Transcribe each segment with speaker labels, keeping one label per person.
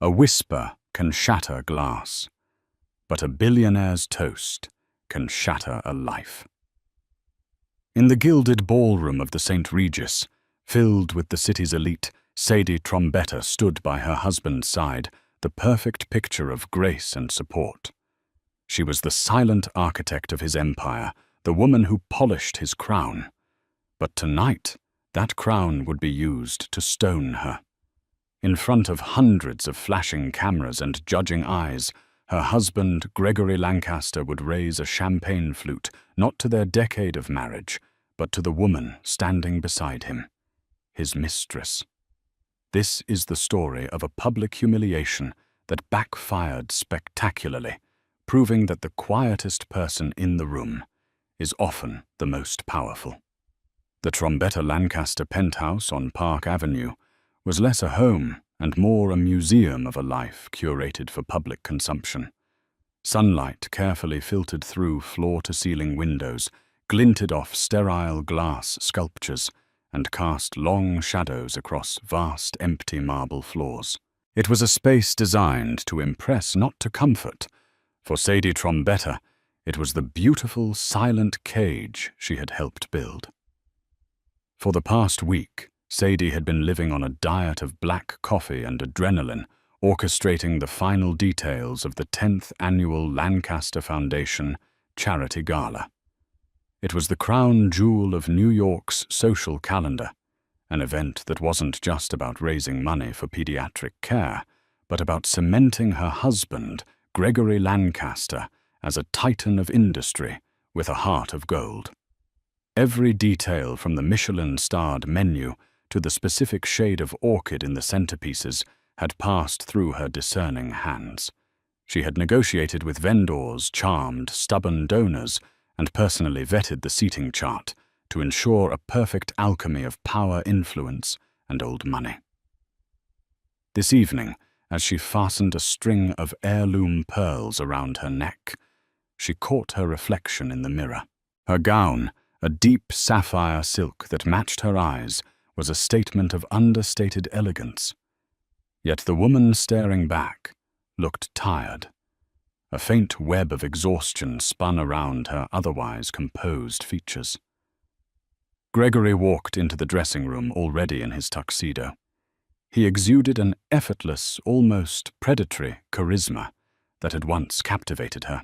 Speaker 1: A whisper can shatter glass, but a billionaire's toast can shatter a life. In the gilded ballroom of the St. Regis, filled with the city's elite, Sadie Trombetta stood by her husband's side, the perfect picture of grace and support. She was the silent architect of his empire, the woman who polished his crown. But tonight, that crown would be used to stone her. In front of hundreds of flashing cameras and judging eyes, her husband, Gregory Lancaster, would raise a champagne flute, not to their decade of marriage, but to the woman standing beside him, his mistress. This is the story of a public humiliation that backfired spectacularly, proving that the quietest person in the room is often the most powerful. The Trombetta Lancaster penthouse on Park Avenue was less a home and more a museum of a life curated for public consumption. Sunlight carefully filtered through floor-to-ceiling windows, glinted off sterile glass sculptures, and cast long shadows across vast empty marble floors. It was a space designed to impress, not to comfort. For Sadie Trombetta, it was the beautiful, silent cage she had helped build. For the past week, Sadie had been living on a diet of black coffee and adrenaline, orchestrating the final details of the 10th annual Lancaster Foundation Charity Gala. It was the crown jewel of New York's social calendar, an event that wasn't just about raising money for pediatric care, but about cementing her husband, Gregory Lancaster, as a titan of industry with a heart of gold. Every detail from the Michelin-starred menu to the specific shade of orchid in the centerpieces had passed through her discerning hands. She had negotiated with vendors, charmed stubborn donors, and personally vetted the seating chart to ensure a perfect alchemy of power, influence, and old money. This evening, as she fastened a string of heirloom pearls around her neck, she caught her reflection in the mirror. Her gown, a deep sapphire silk that matched her eyes, was a statement of understated elegance. Yet the woman staring back looked tired. A faint web of exhaustion spun around her otherwise composed features. Gregory walked into the dressing room already in his tuxedo. He exuded an effortless, almost predatory charisma that had once captivated her.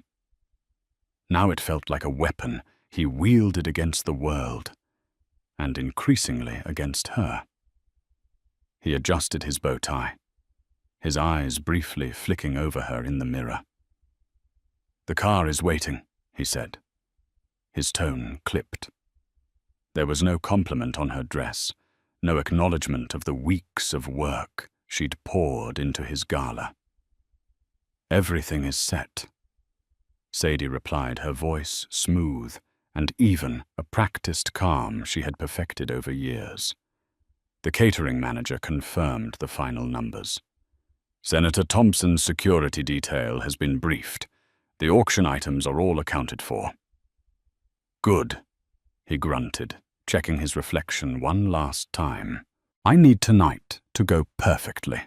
Speaker 1: Now it felt like a weapon he wielded against the world, and increasingly against her. He adjusted his bow tie, his eyes briefly flicking over her in the mirror. "The car is waiting," he said. His tone clipped. There was no compliment on her dress, no acknowledgement of the weeks of work she'd poured into his gala. "Everything is set," Sadie replied, her voice smooth and even, a practiced calm she had perfected over years. The catering manager confirmed the final numbers. "Senator Thompson's security detail has been briefed. The auction items are all accounted for." "Good," he grunted, checking his reflection one last time. "I need tonight to go perfectly.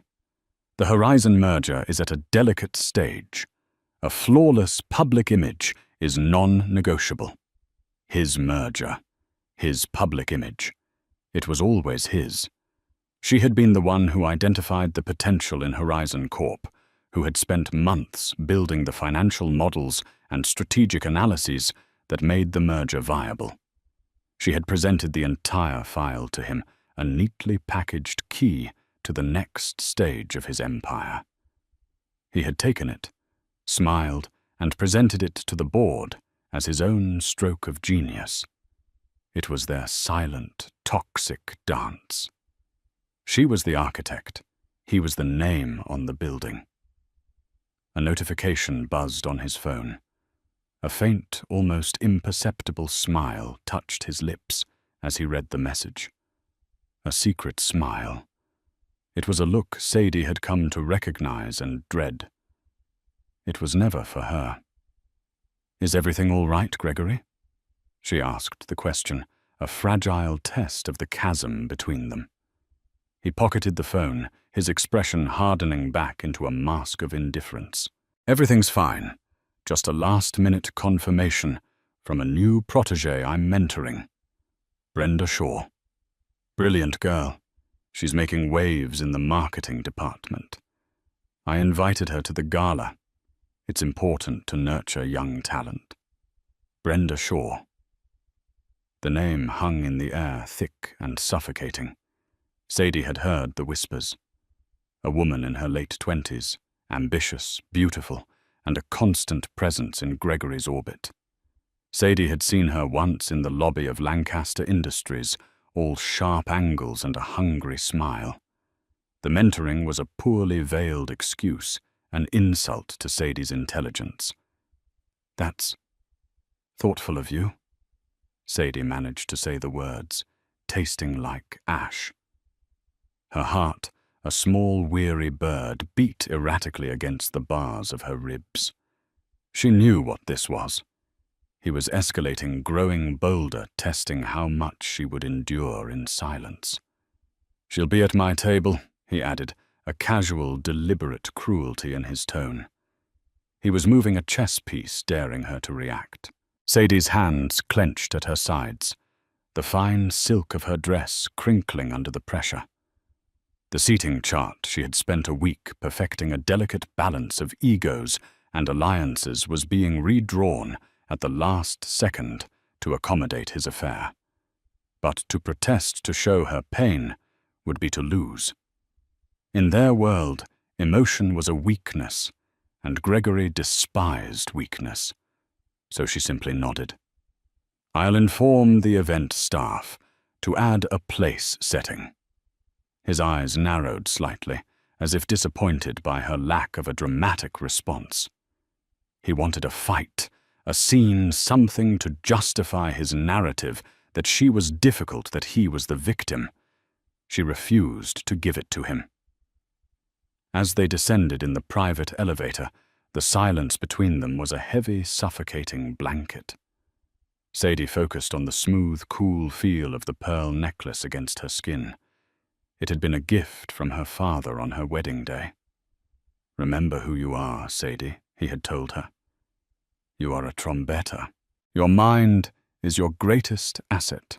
Speaker 1: The Horizon merger is at a delicate stage. A flawless public image is non-negotiable. His merger, his public image. It was always his. She had been the one who identified the potential in Horizon Corp, who had spent months building the financial models and strategic analyses that made the merger viable. She had presented the entire file to him, a neatly packaged key to the next stage of his empire. He had taken it, smiled, and presented it to the board as his own stroke of genius. It was their silent, toxic dance. She was the architect. He was the name on the building. A notification buzzed on his phone. A faint, almost imperceptible smile touched his lips as he read the message. A secret smile. It was a look Sadie had come to recognize and dread. It was never for her. "Is everything all right, Gregory?" She asked the question, a fragile test of the chasm between them. He pocketed the phone, his expression hardening back into a mask of indifference. "Everything's fine. Just a last-minute confirmation from a new protégé I'm mentoring. Brenda Shaw. Brilliant girl. She's making waves in the marketing department. I invited her to the gala. It's important to nurture young talent. Brenda Shaw." The name hung in the air, thick and suffocating. Sadie had heard the whispers. A woman in her late 20s, ambitious, beautiful, and a constant presence in Gregory's orbit. Sadie had seen her once in the lobby of Lancaster Industries, all sharp angles and a hungry smile. The mentoring was a poorly veiled excuse, an insult to Sadie's intelligence. "That's thoughtful of you." Sadie managed to say the words, tasting like ash. Her heart, a small weary bird, beat erratically against the bars of her ribs. She knew what this was. He was escalating, growing bolder, testing how much she would endure in silence. "She'll be at my table," he added, a casual, deliberate cruelty in his tone. He was moving a chess piece, daring her to react. Sadie's hands clenched at her sides, the fine silk of her dress crinkling under the pressure. The seating chart she had spent a week perfecting a delicate balance of egos and alliances was being redrawn at the last second to accommodate his affair. But to protest to show her pain would be to lose. In their world, emotion was a weakness, and Gregory despised weakness. So she simply nodded. "I'll inform the event staff to add a place setting." His eyes narrowed slightly, as if disappointed by her lack of a dramatic response. He wanted a fight, a scene, something to justify his narrative that she was difficult, that he was the victim. She refused to give it to him. As they descended in the private elevator, the silence between them was a heavy, suffocating blanket. Sadie focused on the smooth, cool feel of the pearl necklace against her skin. It had been a gift from her father on her wedding day. "Remember who you are, Sadie," he had told her. "You are a trombetter. Your mind is your greatest asset.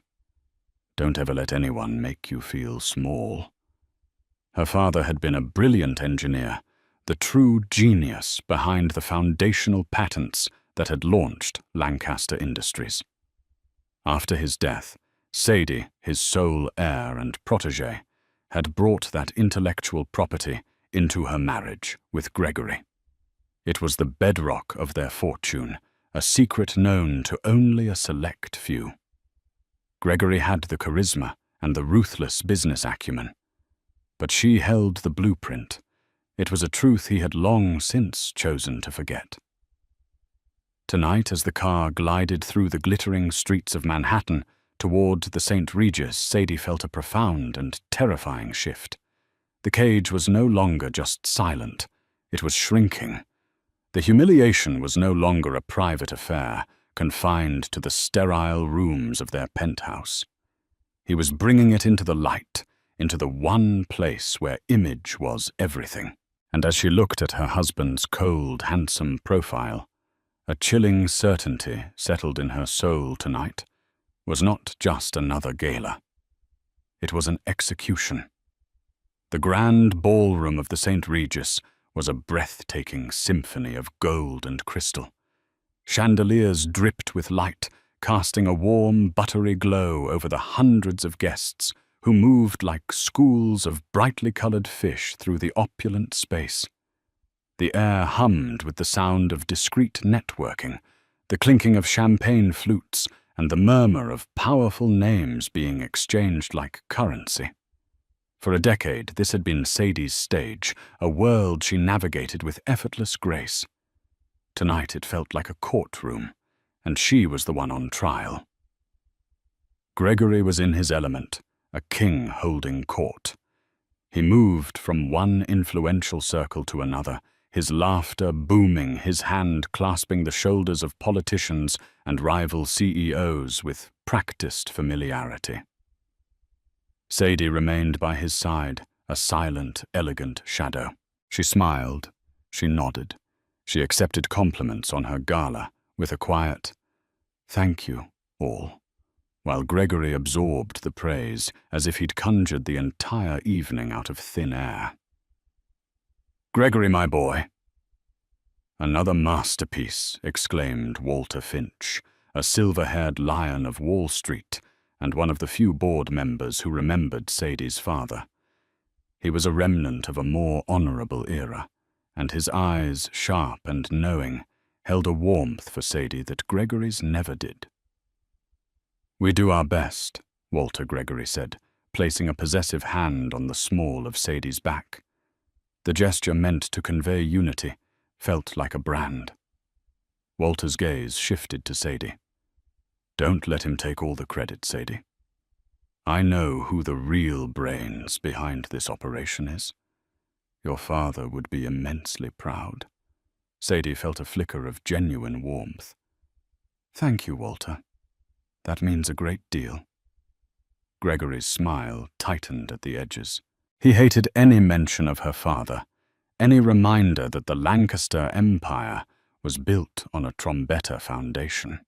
Speaker 1: Don't ever let anyone make you feel small." Her father had been a brilliant engineer, the true genius behind the foundational patents that had launched Lancaster Industries. After his death, Sadie, his sole heir and protégé, had brought that intellectual property into her marriage with Gregory. It was the bedrock of their fortune, a secret known to only a select few. Gregory had the charisma and the ruthless business acumen, but she held the blueprint. It was a truth he had long since chosen to forget. Tonight, as the car glided through the glittering streets of Manhattan toward the St. Regis, Sadie felt a profound and terrifying shift. The cage was no longer just silent. It was shrinking. The humiliation was no longer a private affair, confined to the sterile rooms of their penthouse. He was bringing it into the light, into the one place where image was everything. And as she looked at her husband's cold, handsome profile, a chilling certainty settled in her soul tonight was not just another gala. It was an execution. The grand ballroom of the St. Regis was a breathtaking symphony of gold and crystal. Chandeliers dripped with light, casting a warm, buttery glow over the hundreds of guests who moved like schools of brightly colored fish through the opulent space. The air hummed with the sound of discreet networking, the clinking of champagne flutes, and the murmur of powerful names being exchanged like currency. For a decade, this had been Sadie's stage, a world she navigated with effortless grace. Tonight it felt like a courtroom, and she was the one on trial. Gregory was in his element, a king holding court. He moved from one influential circle to another, his laughter booming, his hand clasping the shoulders of politicians and rival CEOs with practiced familiarity. Sadie remained by his side, a silent, elegant shadow. She smiled. She nodded. She accepted compliments on her gala with a quiet, "Thank you, all," while Gregory absorbed the praise as if he'd conjured the entire evening out of thin air. "Gregory, my boy." "Another masterpiece," exclaimed Walter Finch, a silver-haired lion of Wall Street and one of the few board members who remembered Sadie's father. He was a remnant of a more honorable era, and his eyes, sharp and knowing, held a warmth for Sadie that Gregory's never did. "We do our best," Walter Gregory said, placing a possessive hand on the small of Sadie's back. The gesture meant to convey unity, felt like a brand. Walter's gaze shifted to Sadie. "Don't let him take all the credit, Sadie. I know who the real brains behind this operation is. Your father would be immensely proud." Sadie felt a flicker of genuine warmth. "Thank you, Walter. That means a great deal." Gregory's smile tightened at the edges. He hated any mention of her father, any reminder that the Lancaster Empire was built on a Trombetta foundation.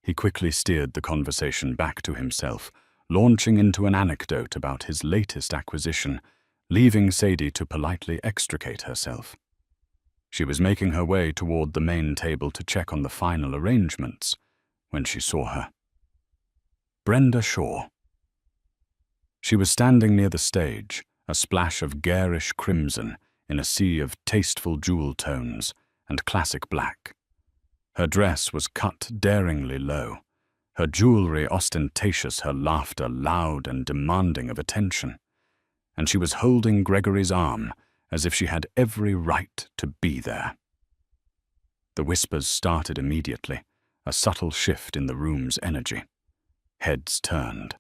Speaker 1: He quickly steered the conversation back to himself, launching into an anecdote about his latest acquisition, leaving Sadie to politely extricate herself. She was making her way toward the main table to check on the final arrangements when she saw her. Brenda Shaw. She was standing near the stage, a splash of garish crimson in a sea of tasteful jewel tones and classic black. Her dress was cut daringly low, her jewelry ostentatious, her laughter loud and demanding of attention, and she was holding Gregory's arm as if she had every right to be there. The whispers started immediately, a subtle shift in the room's energy. Heads turned.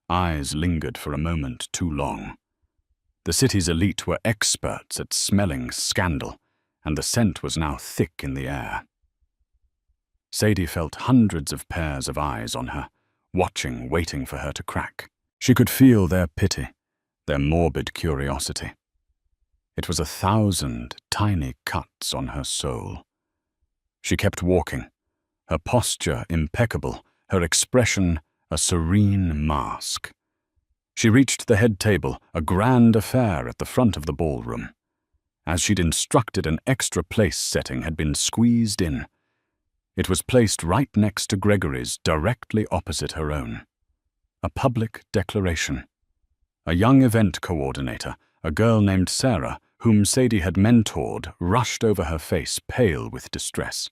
Speaker 1: Eyes lingered for a moment too long. The city's elite were experts at smelling scandal, and the scent was now thick in the air. Sadie felt hundreds of pairs of eyes on her, watching, waiting for her to crack. She could feel their pity, their morbid curiosity. It was 1,000 tiny cuts on her soul. She kept walking, her posture impeccable, her expression a serene mask. She reached the head table, a grand affair at the front of the ballroom. As she'd instructed, an extra place setting had been squeezed in. It was placed right next to Gregory's, directly opposite her own. A public declaration. A young event coordinator, a girl named Sarah, whom Sadie had mentored, rushed over her face, pale with distress.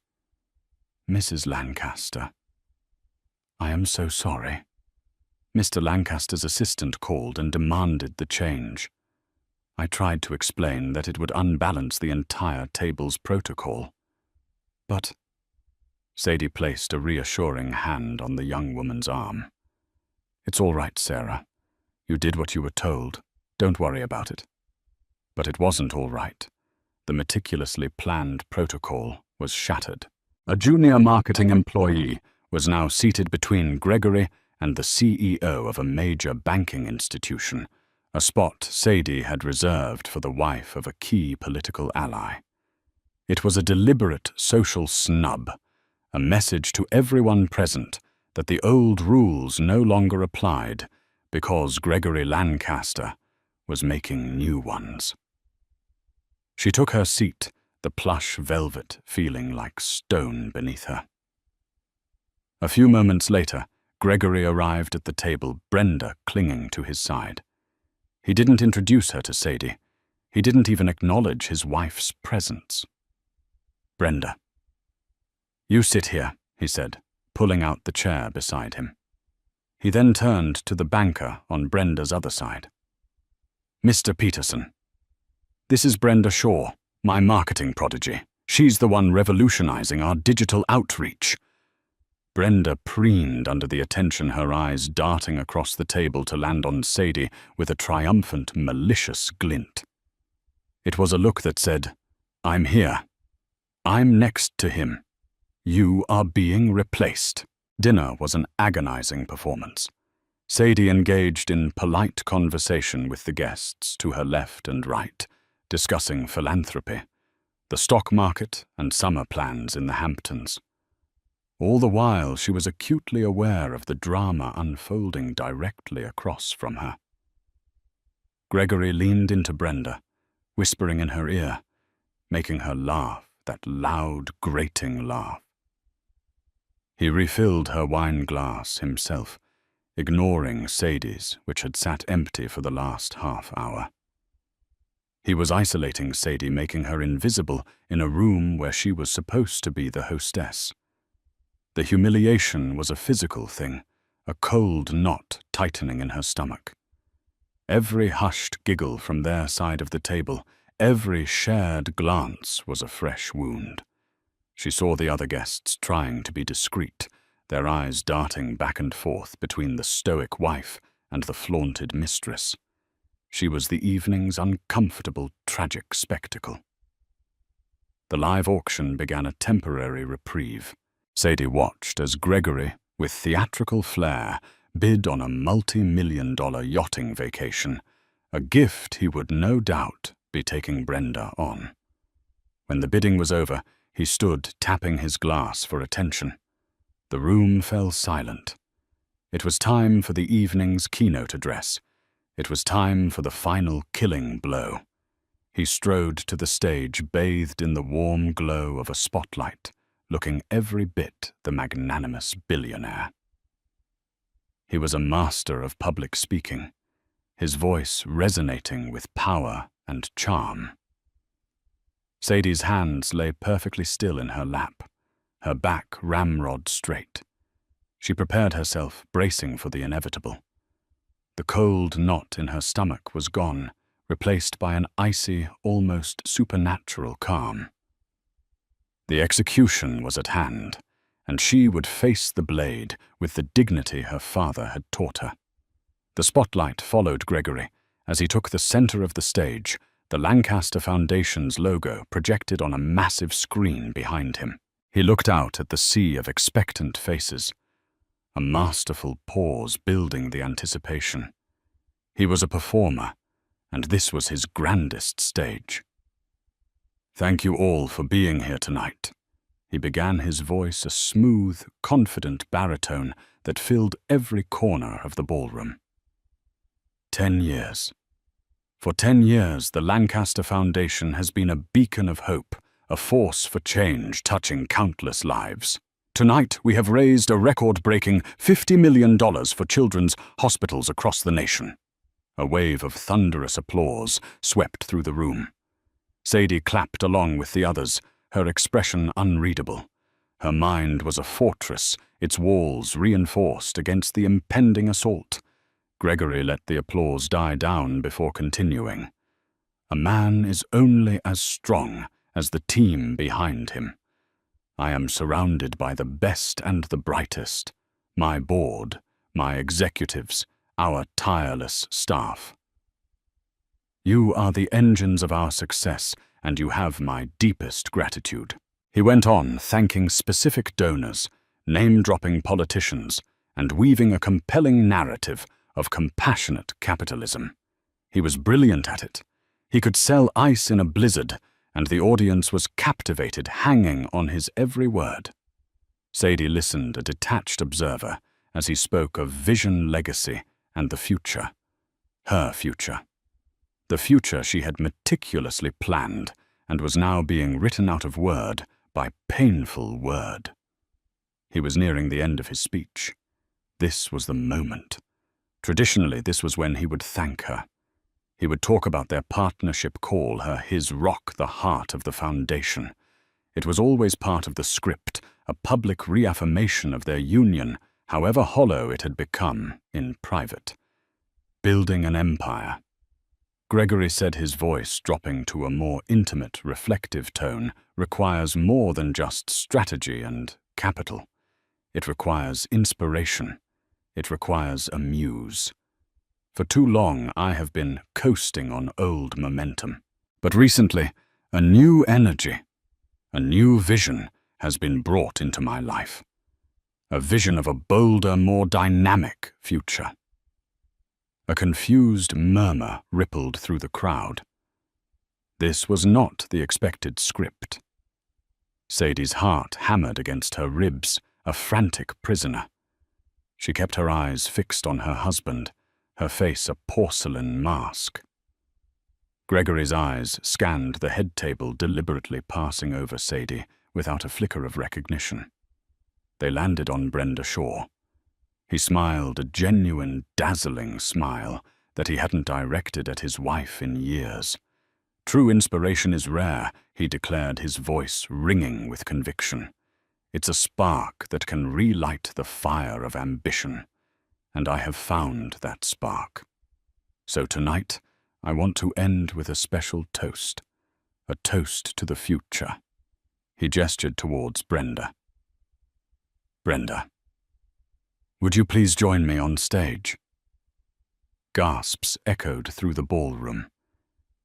Speaker 1: "Mrs. Lancaster. I am so sorry." Mr. Lancaster's assistant called and demanded the change. I tried to explain that it would unbalance the entire table's protocol. But Sadie placed a reassuring hand on the young woman's arm. "It's all right, Sarah. You did what you were told. Don't worry about it." But it wasn't all right. The meticulously planned protocol was shattered. A junior marketing employee was now seated between Gregory and the CEO of a major banking institution, a spot Sadie had reserved for the wife of a key political ally. It was a deliberate social snub, a message to everyone present that the old rules no longer applied because Gregory Lancaster was making new ones. She took her seat, the plush velvet feeling like stone beneath her. A few moments later, Gregory arrived at the table, Brenda clinging to his side. He didn't introduce her to Sadie. He didn't even acknowledge his wife's presence. "Brenda." "You sit here," he said, pulling out the chair beside him. He then turned to the banker on Brenda's other side. "Mr. Peterson. This is Brenda Shaw, my marketing prodigy. She's the one revolutionizing our digital outreach." Brenda preened under the attention, her eyes darting across the table to land on Sadie with a triumphant, malicious glint. It was a look that said, "I'm here. I'm next to him. You are being replaced." Dinner was an agonizing performance. Sadie engaged in polite conversation with the guests to her left and right, discussing philanthropy, the stock market, and summer plans in the Hamptons. All the while, she was acutely aware of the drama unfolding directly across from her. Gregory leaned into Brenda, whispering in her ear, making her laugh, that loud, grating laugh. He refilled her wine glass himself, ignoring Sadie's, which had sat empty for the last half-hour. He was isolating Sadie, making her invisible in a room where she was supposed to be the hostess. The humiliation was a physical thing, a cold knot tightening in her stomach. Every hushed giggle from their side of the table, every shared glance was a fresh wound. She saw the other guests trying to be discreet, their eyes darting back and forth between the stoic wife and the flaunted mistress. She was the evening's uncomfortable, tragic spectacle. The live auction began a temporary reprieve. Sadie watched as Gregory, with theatrical flair, bid on a multi-million-dollar yachting vacation, a gift he would no doubt be taking Brenda on. When the bidding was over, he stood tapping his glass for attention. The room fell silent. It was time for the evening's keynote address. It was time for the final killing blow. He strode to the stage, bathed in the warm glow of a spotlight, looking every bit the magnanimous billionaire. He was a master of public speaking, his voice resonating with power and charm. Sadie's hands lay perfectly still in her lap, her back ramrod straight. She prepared herself, bracing for the inevitable. The cold knot in her stomach was gone, replaced by an icy, almost supernatural calm. The execution was at hand, and she would face the blade with the dignity her father had taught her. The spotlight followed Gregory as he took the center of the stage, the Lancaster Foundation's logo projected on a massive screen behind him. He looked out at the sea of expectant faces, a masterful pause building the anticipation. He was a performer, and this was his grandest stage. "Thank you all for being here tonight." He began, his voice a smooth, confident baritone that filled every corner of the ballroom. 10 years. For 10 years, the Lancaster Foundation has been a beacon of hope, a force for change touching countless lives. Tonight, we have raised a record-breaking $50 million for children's hospitals across the nation. A wave of thunderous applause swept through the room. Sadie clapped along with the others, her expression unreadable. Her mind was a fortress, its walls reinforced against the impending assault. Gregory let the applause die down before continuing. "A man is only as strong as the team behind him. I am surrounded by the best and the brightest, my board, my executives, our tireless staff. You are the engines of our success, and you have my deepest gratitude." He went on, thanking specific donors, name-dropping politicians, and weaving a compelling narrative of compassionate capitalism. He was brilliant at it. He could sell ice in a blizzard, and the audience was captivated, hanging on his every word. Sadie listened, a detached observer, as he spoke of vision, legacy, and the future. Her future. The future she had meticulously planned and was now being written out of word by painful word. He was nearing the end of his speech. This was the moment. Traditionally, this was when he would thank her. He would talk about their partnership, call her his rock, the heart of the foundation. It was always part of the script, a public reaffirmation of their union, however hollow it had become in private. Building an empire. Gregory said, his voice dropping to a more intimate, reflective tone, requires more than just strategy and capital. It requires inspiration. It requires a muse. For too long, I have been coasting on old momentum. But recently, a new energy, a new vision has been brought into my life. A vision of a bolder, more dynamic future. A confused murmur rippled through the crowd. This was not the expected script. Sadie's heart hammered against her ribs, a frantic prisoner. She kept her eyes fixed on her husband, her face a porcelain mask. Gregory's eyes scanned the head table, deliberately passing over Sadie without a flicker of recognition. They landed on Brenda Shaw. He smiled a genuine, dazzling smile that he hadn't directed at his wife in years. True inspiration is rare, he declared, his voice ringing with conviction. It's a spark that can relight the fire of ambition, and I have found that spark. So tonight, I want to end with a special toast, a toast to the future. He gestured towards Brenda. Brenda, would you please join me on stage? Gasps echoed through the ballroom.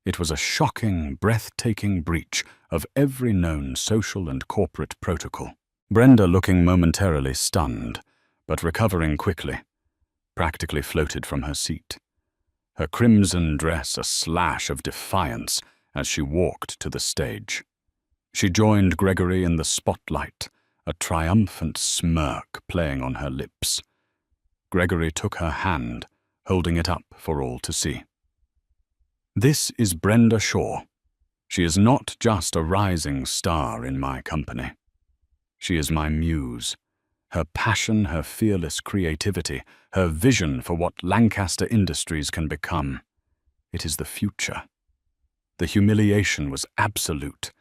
Speaker 1: It was a shocking, breathtaking breach of every known social and corporate protocol. Brenda, looking momentarily stunned, but recovering quickly, practically floated from her seat. Her crimson dress a slash of defiance as she walked to the stage. She joined Gregory in the spotlight, a triumphant smirk playing on her lips. Gregory took her hand, holding it up for all to see. This is Brenda Shaw. She is not just a rising star in my company. She is my muse. Her passion, her fearless creativity, her vision for what Lancaster Industries can become. It is the future. The humiliation was absolute.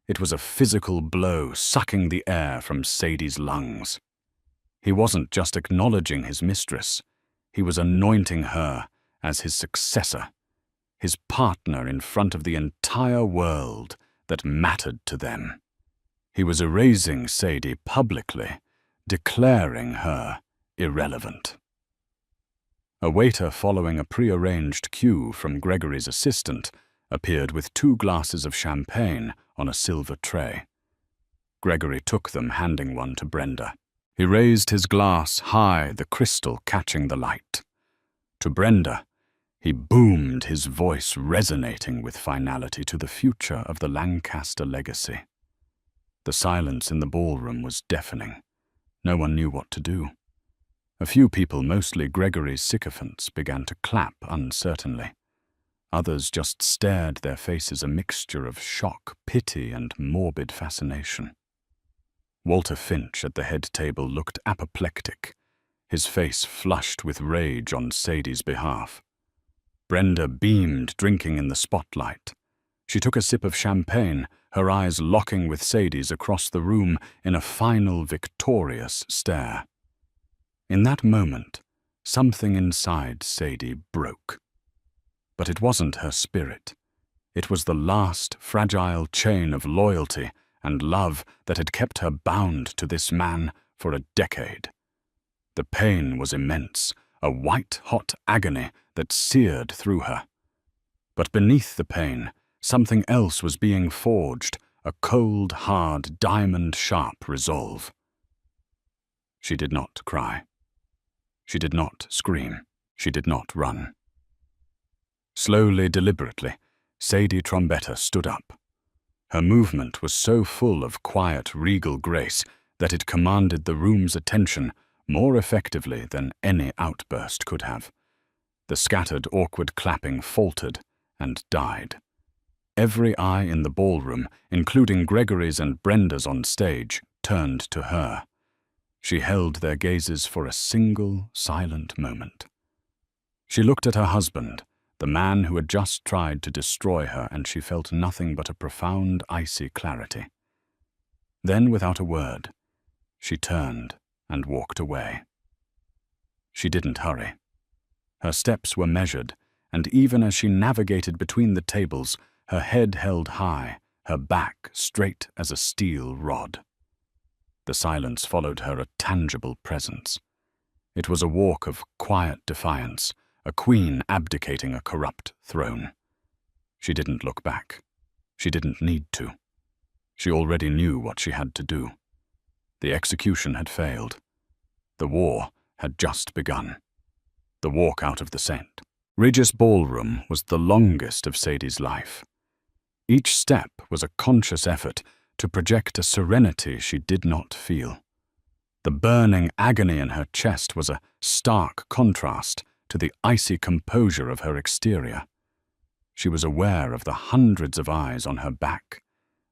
Speaker 1: It was a physical blow sucking the air from Sadie's lungs. He wasn't just acknowledging his mistress. He was anointing her as his successor, his partner in front of the entire world that mattered to them. He was erasing Sadie publicly, declaring her irrelevant. A waiter following a prearranged cue from Gregory's assistant appeared with 2 glasses of champagne on a silver tray. Gregory took them, handing one to Brenda. He raised his glass high, the crystal catching the light. To Brenda, he boomed, his voice resonating with finality, to the future of the Lancaster legacy. The silence in the ballroom was deafening. No one knew what to do. A few people, mostly Gregory's sycophants, began to clap uncertainly. Others just stared, their faces a mixture of shock, pity, and morbid fascination. Walter Finch at the head table looked apoplectic, his face flushed with rage on Sadie's behalf. Brenda beamed, drinking in the spotlight. She took a sip of champagne, her eyes locking with Sadie's across the room in a final victorious stare. In that moment, something inside Sadie broke. But it wasn't her spirit. It was the last fragile chain of loyalty and love that had kept her bound to this man for a decade. The pain was immense, a white-hot agony that seared through her. But beneath the pain, something else was being forged, a cold, hard, diamond-sharp resolve. She did not cry. She did not scream. She did not run. Slowly, deliberately, Sadie Trombetta stood up. Her movement was so full of quiet, regal grace that it commanded the room's attention more effectively than any outburst could have. The scattered, awkward clapping faltered and died. Every eye in the ballroom, including Gregory's and Brenda's on stage, turned to her. She held their gazes for a single, silent moment. She looked at her husband, the man who had just tried to destroy her, and she felt nothing but a profound, icy clarity. Then, without a word, she turned and walked away. She didn't hurry. Her steps were measured, and even as she navigated between the tables, her head held high, her back straight as a steel rod. The silence followed her, a tangible presence. It was a walk of quiet defiance, a queen abdicating a corrupt throne. She didn't look back. She didn't need to. She already knew what she had to do. The execution had failed. The war had just begun. the walk out of the St. Regis ballroom was the longest of Sadie's life. Each step was a conscious effort to project a serenity she did not feel. The burning agony in her chest was a stark contrast to the icy composure of her exterior. She was aware of the hundreds of eyes on her back,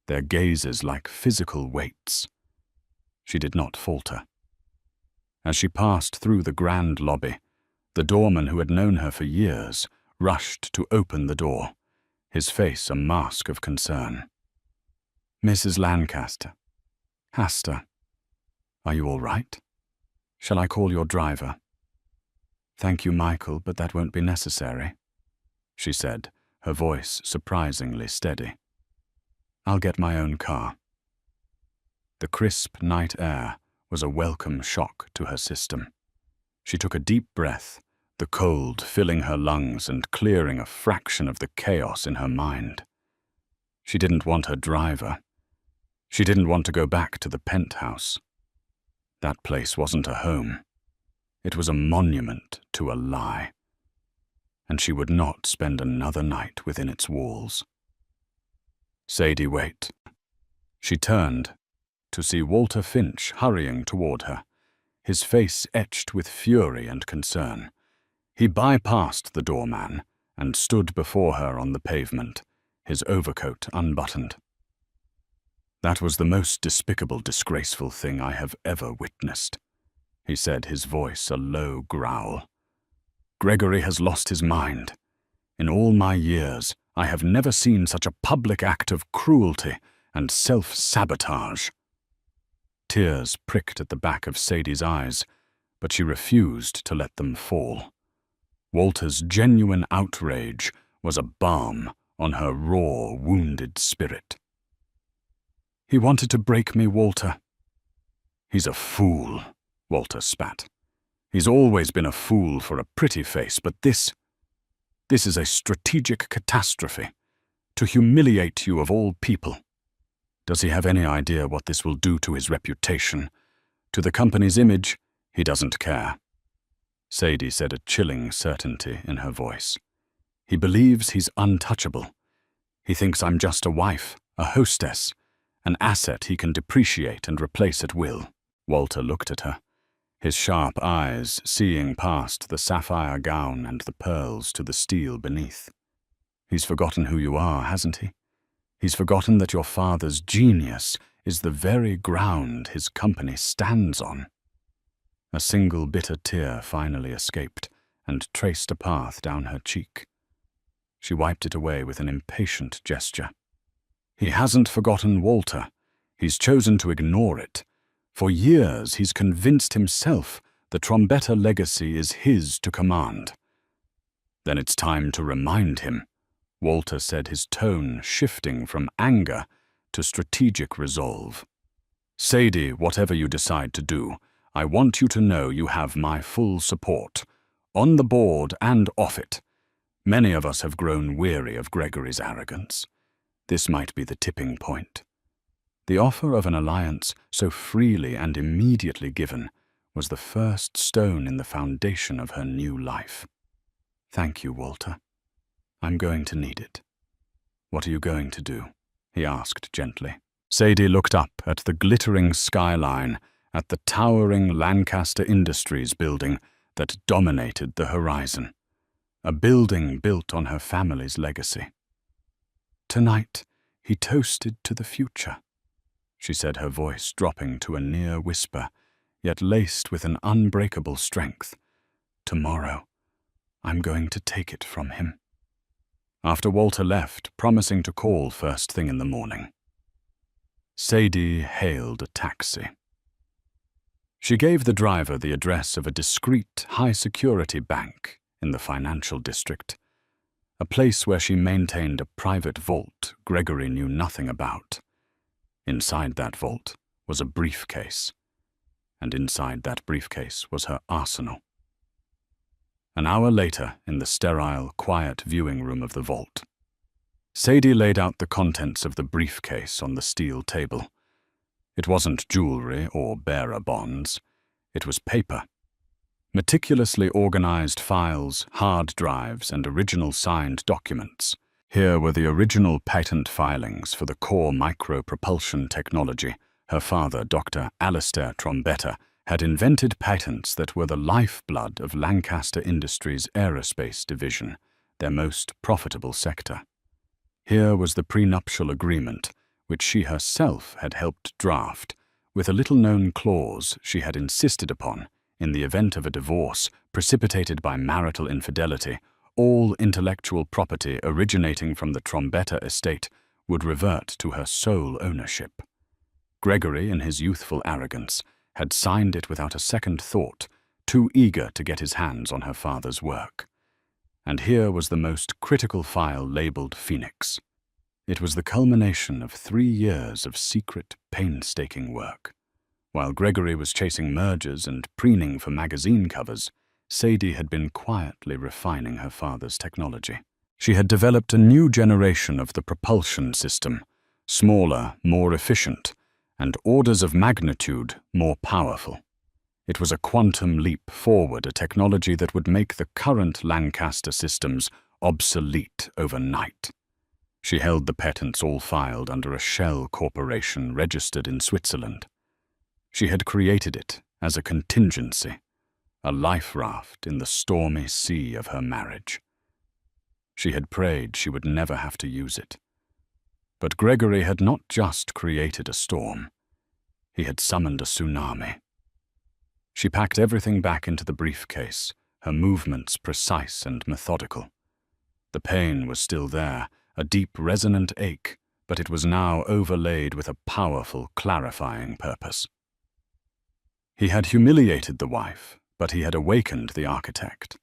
Speaker 1: their gazes like physical weights. She did not falter. As she passed through the grand lobby, the doorman who had known her for years rushed to open the door, his face a mask of concern. "Mrs. Lancaster. Hasta. Are you all right? Shall I call your driver?" "Thank you, Michael, but that won't be necessary," she said, her voice surprisingly steady. "I'll get my own car." The crisp night air was a welcome shock to her system. She took a deep breath, the cold filling her lungs and clearing a fraction of the chaos in her mind. She didn't want her driver. She didn't want to go back to the penthouse. That place wasn't a home. It was a monument to a lie. And she would not spend another night within its walls. "Sadie, wait." She turned to see Walter Finch hurrying toward her, his face etched with fury and concern. He bypassed the doorman and stood before her on the pavement, his overcoat unbuttoned. "That was the most despicable, disgraceful thing I have ever witnessed," he said, his voice a low growl. "Gregory has lost his mind. In all my years, I have never seen such a public act of cruelty and self-sabotage." Tears pricked at the back of Sadie's eyes, but she refused to let them fall. Walter's genuine outrage was a balm on her raw, wounded spirit. "He wanted to break me, Walter." "He's a fool," Walter spat. "He's always been a fool for a pretty face, but this is a strategic catastrophe, to humiliate you of all people. Does he have any idea what this will do to his reputation? To the company's image, he doesn't care." Sadie said a chilling certainty in her voice. "He believes he's untouchable. He thinks I'm just a wife, a hostess, an asset he can depreciate and replace at will." Walter looked at her, his sharp eyes seeing past the sapphire gown and the pearls to the steel beneath. "He's forgotten who you are, hasn't he? He's forgotten that your father's genius is the very ground his company stands on." A single bitter tear finally escaped and traced a path down her cheek. She wiped it away with an impatient gesture. "He hasn't forgotten Walter. He's chosen to ignore it. For years he's convinced himself the Trombetta legacy is his to command." "Then it's time to remind him," Walter said, his tone shifting from anger to strategic resolve. "Sadie, whatever you decide to do, I want you to know you have my full support, on the board and off it. Many of us have grown weary of Gregory's arrogance. This might be the tipping point." The offer of an alliance so freely and immediately given was the first stone in the foundation of her new life. "Thank you, Walter. I'm going to need it." "What are you going to do?" he asked gently. Sadie looked up at the glittering skyline, at the towering Lancaster Industries building that dominated the horizon, a building built on her family's legacy. "Tonight, he toasted to the future," she said, her voice dropping to a near whisper, yet laced with an unbreakable strength. "Tomorrow, I'm going to take it from him." After Walter left, promising to call first thing in the morning, Sadie hailed a taxi. She gave the driver the address of a discreet, high-security bank in the financial district, a place where she maintained a private vault Gregory knew nothing about. Inside that vault was a briefcase, and inside that briefcase was her arsenal. An hour later, in the sterile, quiet viewing room of the vault, Sadie laid out the contents of the briefcase on the steel table. It wasn't jewelry or bearer bonds. It was paper. Meticulously organized files, hard drives, and original signed documents. Here were the original patent filings for the core micropropulsion technology. Her father, Dr. Alistair Trombetta, had invented patents that were the lifeblood of Lancaster Industries' aerospace division, their most profitable sector. Here was the prenuptial agreement, which she herself had helped draft, with a little-known clause she had insisted upon. In the event of a divorce precipitated by marital infidelity, all intellectual property originating from the Trombetta estate would revert to her sole ownership. Gregory, in his youthful arrogance, had signed it without a second thought, too eager to get his hands on her father's work. And here was the most critical file labeled Phoenix. It was the culmination of 3 years of secret, painstaking work. While Gregory was chasing mergers and preening for magazine covers, Sadie had been quietly refining her father's technology. She had developed a new generation of the propulsion system, smaller, more efficient, and orders of magnitude more powerful. It was a quantum leap forward, a technology that would make the current Lancaster systems obsolete overnight. She held the patents all filed under a shell corporation registered in Switzerland. She had created it as a contingency, a life raft in the stormy sea of her marriage. She had prayed she would never have to use it. But Gregory had not just created a storm. He had summoned a tsunami. She packed everything back into the briefcase, her movements precise and methodical. The pain was still there, a deep, resonant ache, but it was now overlaid with a powerful, clarifying purpose. He had humiliated the wife, but he had awakened the architect.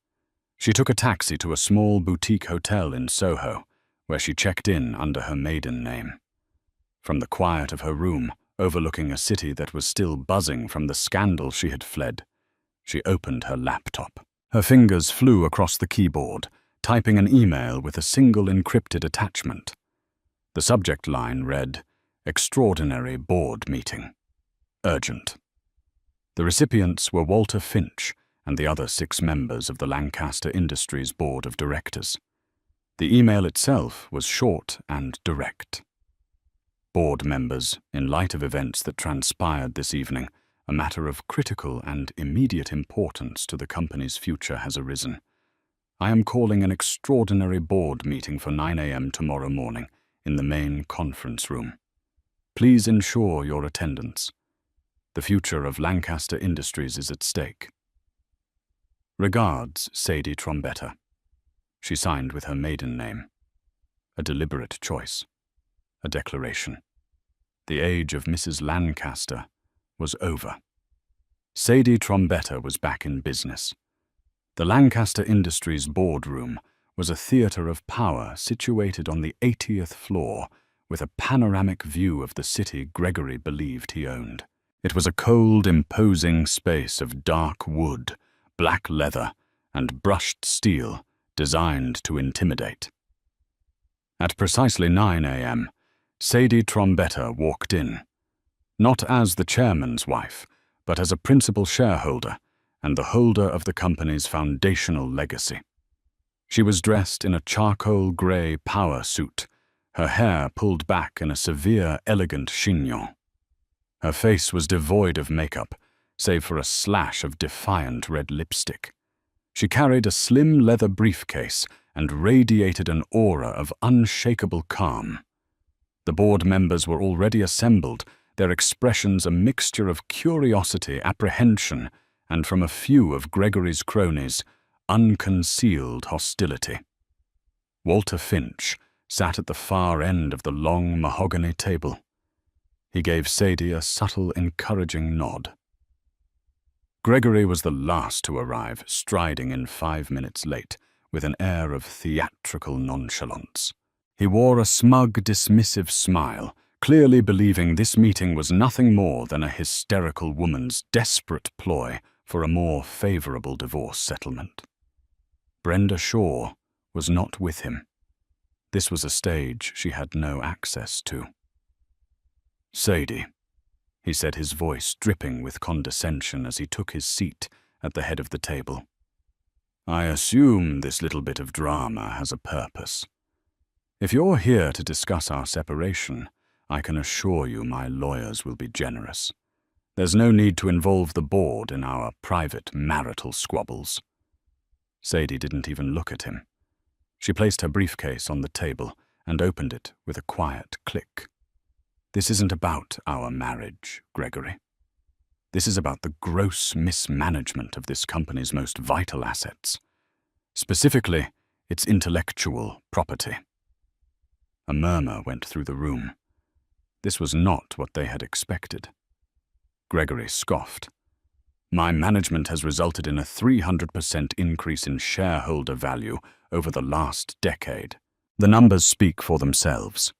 Speaker 1: She took a taxi to a small boutique hotel in Soho, where she checked in under her maiden name. From the quiet of her room, overlooking a city that was still buzzing from the scandal she had fled, she opened her laptop. Her fingers flew across the keyboard, typing an email with a single encrypted attachment. The subject line read, "Extraordinary Board Meeting. Urgent." The recipients were Walter Finch and the other 6 members of the Lancaster Industries Board of Directors. The email itself was short and direct. Board members, in light of events that transpired this evening, a matter of critical and immediate importance to the company's future has arisen. I am calling an extraordinary board meeting for 9 a.m. tomorrow morning in the main conference room. Please ensure your attendance. The future of Lancaster Industries is at stake. Regards, Sadie Trombetta. She signed with her maiden name. A deliberate choice. A declaration. The age of Mrs. Lancaster was over. Sadie Trombetta was back in business. The Lancaster Industries boardroom was a theater of power situated on the 80th floor with a panoramic view of the city Gregory believed he owned. It was a cold, imposing space of dark wood, black leather, and brushed steel designed to intimidate. At precisely 9 a.m., Sadie Trombetta walked in, not as the chairman's wife, but as a principal shareholder and the holder of the company's foundational legacy. She was dressed in a charcoal grey power suit, her hair pulled back in a severe, elegant chignon. Her face was devoid of makeup, save for a slash of defiant red lipstick. She carried a slim leather briefcase and radiated an aura of unshakable calm. The board members were already assembled, their expressions a mixture of curiosity, apprehension, and from a few of Gregory's cronies, unconcealed hostility. Walter Finch sat at the far end of the long mahogany table. He gave Sadie a subtle, encouraging nod. Gregory was the last to arrive, striding in 5 minutes late, with an air of theatrical nonchalance. He wore a smug, dismissive smile, clearly believing this meeting was nothing more than a hysterical woman's desperate ploy for a more favorable divorce settlement. Brenda Shaw was not with him. This was a stage she had no access to. "Sadie," he said, his voice dripping with condescension as he took his seat at the head of the table. "I assume this little bit of drama has a purpose. If you're here to discuss our separation, I can assure you my lawyers will be generous. There's no need to involve the board in our private marital squabbles." Sadie didn't even look at him. She placed her briefcase on the table and opened it with a quiet click. "This isn't about our marriage, Gregory. This is about the gross mismanagement of this company's most vital assets, specifically its intellectual property." A murmur went through the room. This was not what they had expected. Gregory scoffed. "My management has resulted in a 300% increase in shareholder value over the last decade. The numbers speak for themselves.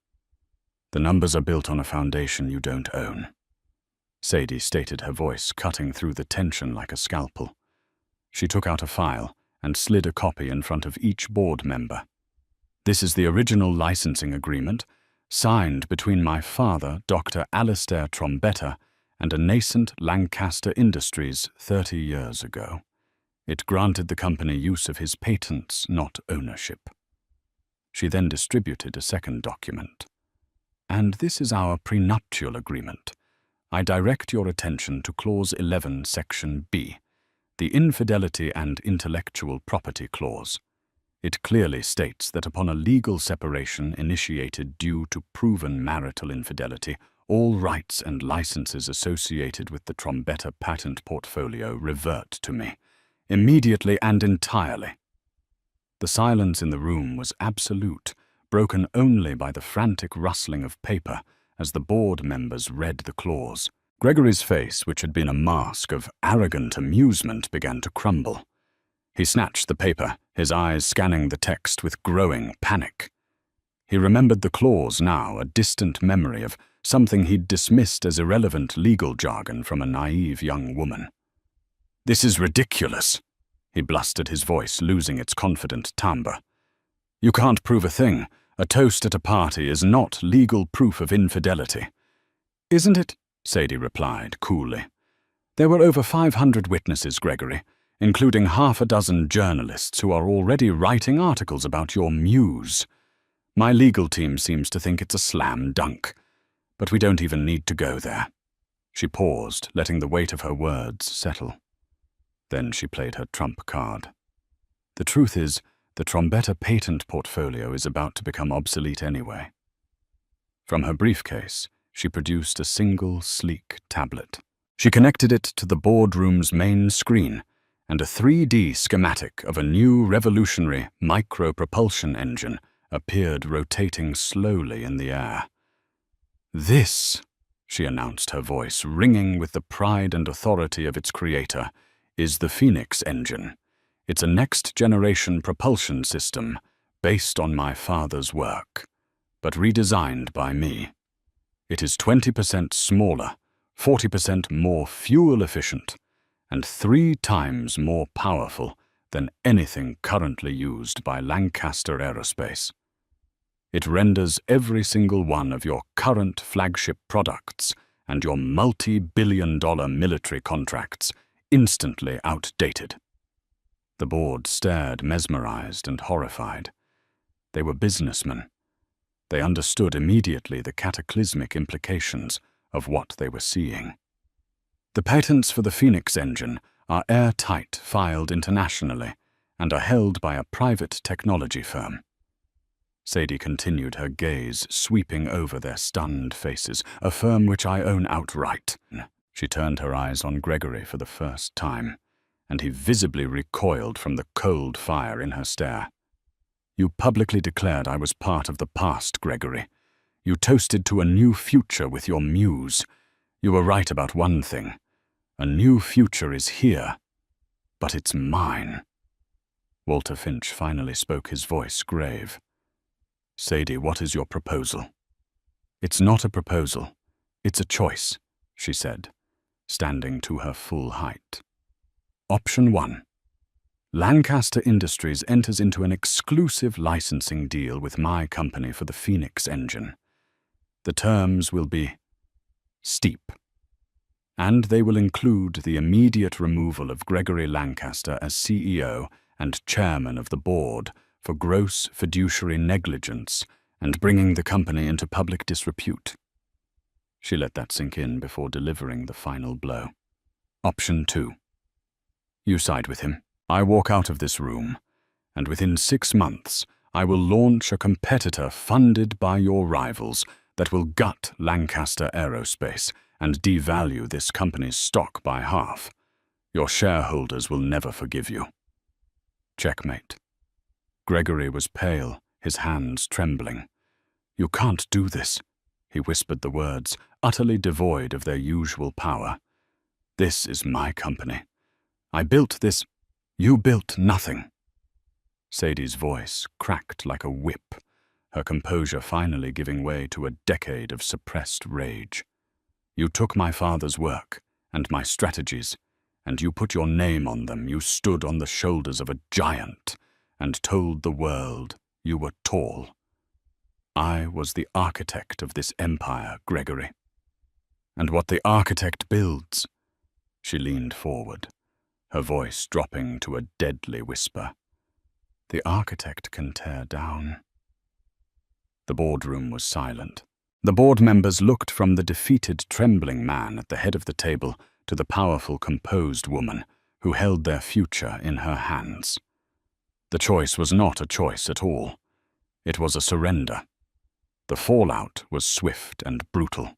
Speaker 1: The numbers are built on a foundation you don't own." Sadie stated, her voice cutting through the tension like a scalpel. She took out a file and slid a copy in front of each board member. "This is the original licensing agreement, signed between my father, Dr. Alistair Trombetta, and a nascent Lancaster Industries 30 years ago. It granted the company use of his patents, not ownership." She then distributed a second document. "And this is our prenuptial agreement. I direct your attention to Clause 11, Section B, the Infidelity and Intellectual Property Clause. It clearly states that upon a legal separation initiated due to proven marital infidelity, all rights and licenses associated with the Trombetta patent portfolio revert to me, immediately and entirely." The silence in the room was absolute, broken only by the frantic rustling of paper as the board members read the clause. Gregory's face, which had been a mask of arrogant amusement, began to crumble. He snatched the paper, his eyes scanning the text with growing panic. He remembered the clause now, a distant memory of something he'd dismissed as irrelevant legal jargon from a naive young woman. "This is ridiculous," he blustered, his voice losing its confident timbre. "You can't prove a thing. A toast at a party is not legal proof of infidelity." "Isn't it?" Sadie replied coolly. "There were over 500 witnesses, Gregory, including half a dozen journalists who are already writing articles about your muse. My legal team seems to think it's a slam dunk, but we don't even need to go there." She paused, letting the weight of her words settle. Then she played her trump card. "The truth is, the Trombetta patent portfolio is about to become obsolete anyway." From her briefcase, she produced a single, sleek tablet. She connected it to the boardroom's main screen, and a 3D schematic of a new revolutionary micro-propulsion engine appeared rotating slowly in the air. "This," she announced, her voice ringing with the pride and authority of its creator, "is the Phoenix engine. It's a next-generation propulsion system based on my father's work, but redesigned by me. It is 20% smaller, 40% more fuel-efficient, and 3 times more powerful than anything currently used by Lancaster Aerospace. It renders every single one of your current flagship products and your multi-billion-dollar military contracts instantly outdated." The board stared, mesmerized and horrified. They were businessmen. They understood immediately the cataclysmic implications of what they were seeing. "The patents for the Phoenix engine are airtight, filed internationally, and are held by a private technology firm." Sadie continued, her gaze sweeping over their stunned faces. "A firm which I own outright." She turned her eyes on Gregory for the first time, and he visibly recoiled from the cold fire in her stare. "You publicly declared I was part of the past, Gregory. You toasted to a new future with your muse. You were right about one thing. A new future is here, but it's mine." Walter Finch finally spoke, his voice grave. "Sadie, what is your proposal?" "It's not a proposal. It's a choice," she said, standing to her full height. "Option 1. Lancaster Industries enters into an exclusive licensing deal with my company for the Phoenix engine. The terms will be steep and they will include the immediate removal of Gregory Lancaster as CEO and chairman of the board for gross fiduciary negligence and bringing the company into public disrepute. She let that sink in before delivering the final blow. Option 2. You side with him. I walk out of this room, and within 6 months, I will launch a competitor funded by your rivals that will gut Lancaster Aerospace and devalue this company's stock by half. Your shareholders will never forgive you. Checkmate. Gregory was pale, his hands trembling. You can't do this, he whispered the words, utterly devoid of their usual power. This is my company. I built this. You built nothing. Sadie's voice cracked like a whip, her composure finally giving way to a decade of suppressed rage. You took my father's work and my strategies, and you put your name on them. You stood on the shoulders of a giant and told the world you were tall. I was the architect of this empire, Gregory. And what the architect builds, she leaned forward, her voice dropping to a deadly whisper, the architect can tear down. The boardroom was silent. The board members looked from the defeated, trembling man at the head of the table to the powerful, composed woman who held their future in her hands. The choice was not a choice at all. It was a surrender. The fallout was swift and brutal.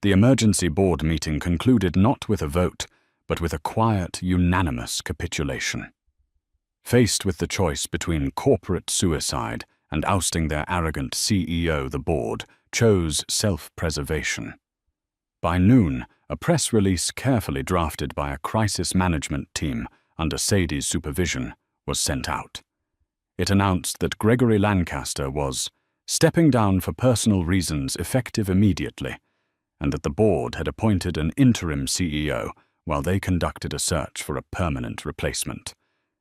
Speaker 1: The emergency board meeting concluded not with a vote, but with a quiet, unanimous capitulation. Faced with the choice between corporate suicide and ousting their arrogant CEO, the board chose self-preservation. By noon, a press release carefully drafted by a crisis management team under Sadie's supervision was sent out. It announced that Gregory Lancaster was stepping down for personal reasons effective immediately, and that the board had appointed an interim CEO while they conducted a search for a permanent replacement.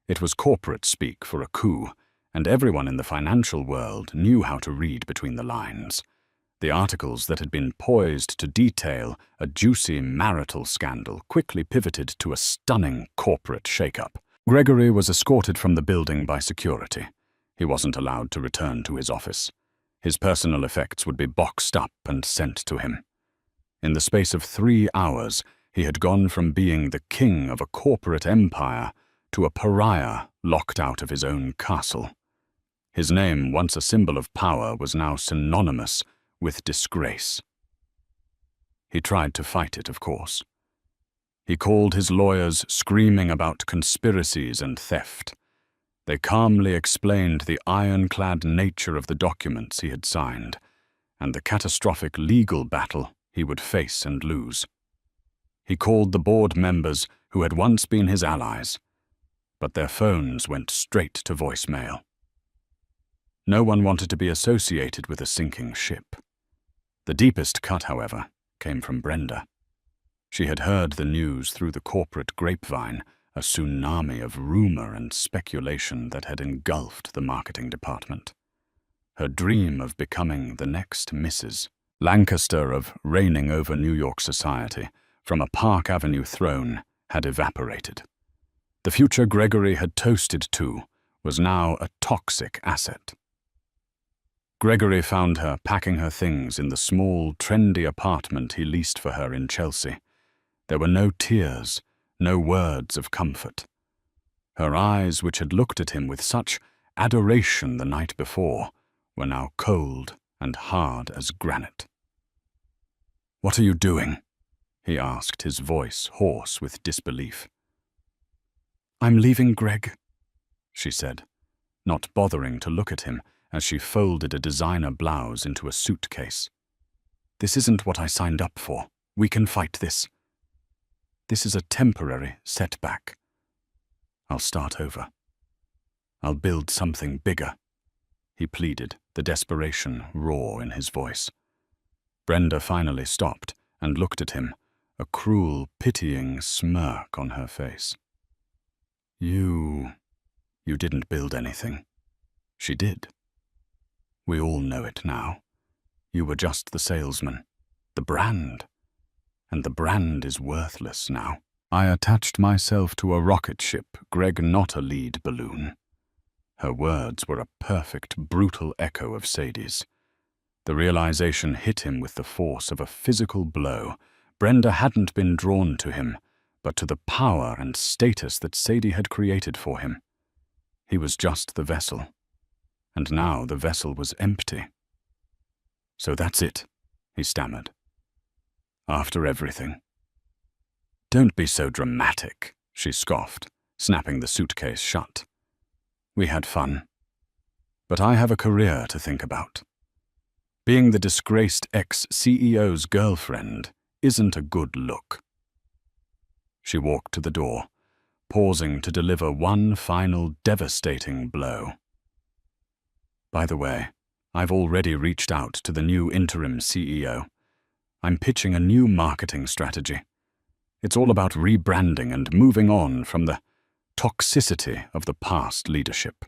Speaker 1: It was corporate speak for a coup, and everyone in the financial world knew how to read between the lines. The articles that had been poised to detail a juicy marital scandal quickly pivoted to a stunning corporate shakeup. Gregory was escorted from the building by security. He wasn't allowed to return to his office. His personal effects would be boxed up and sent to him. In the space of 3 hours, he had gone from being the king of a corporate empire to a pariah locked out of his own castle. His name, once a symbol of power, was now synonymous with disgrace. He tried to fight it, of course. He called his lawyers, screaming about conspiracies and theft. They calmly explained the ironclad nature of the documents he had signed, and the catastrophic legal battle he would face and lose. He called the board members who had once been his allies, but their phones went straight to voicemail. No one wanted to be associated with a sinking ship. The deepest cut, however, came from Brenda. She had heard the news through the corporate grapevine, a tsunami of rumor and speculation that had engulfed the marketing department. Her dream of becoming the next Mrs. Lancaster, of reigning over New York society from a Park Avenue throne, had evaporated. The future Gregory had toasted to was now a toxic asset. Gregory found her packing her things in the small, trendy apartment he leased for her in Chelsea. There were no tears, no words of comfort. Her eyes, which had looked at him with such adoration the night before, were now cold and hard as granite. "What are you doing?" he asked, his voice hoarse with disbelief. "I'm leaving Greg," she said, not bothering to look at him as she folded a designer blouse into a suitcase. "This isn't what I signed up for. We can fight this. This is a temporary setback. I'll start over. I'll build something bigger," he pleaded, the desperation raw in his voice. Brenda finally stopped and looked at him, a cruel, pitying smirk on her face. You didn't build anything." She did. "We all know it now. You were just the salesman, the brand. and the brand is worthless now. I attached myself to a rocket ship, Greg, not a lead balloon. Her words were a perfect, brutal echo of Sadie's. The realization hit him with the force of a physical blow. Brenda hadn't been drawn to him, but to the power and status that Sadie had created for him. He was just the vessel, and now the vessel was empty. "So that's it," he stammered. "After everything." "Don't be so dramatic," she scoffed, snapping the suitcase shut. "We had fun, but I have a career to think about. Being the disgraced ex-CEO's girlfriend isn't a good look." She walked to the door, pausing to deliver one final devastating blow. "By the way, I've already reached out to the new interim CEO. I'm pitching a new marketing strategy. It's all about rebranding and moving on from the toxicity of the past leadership."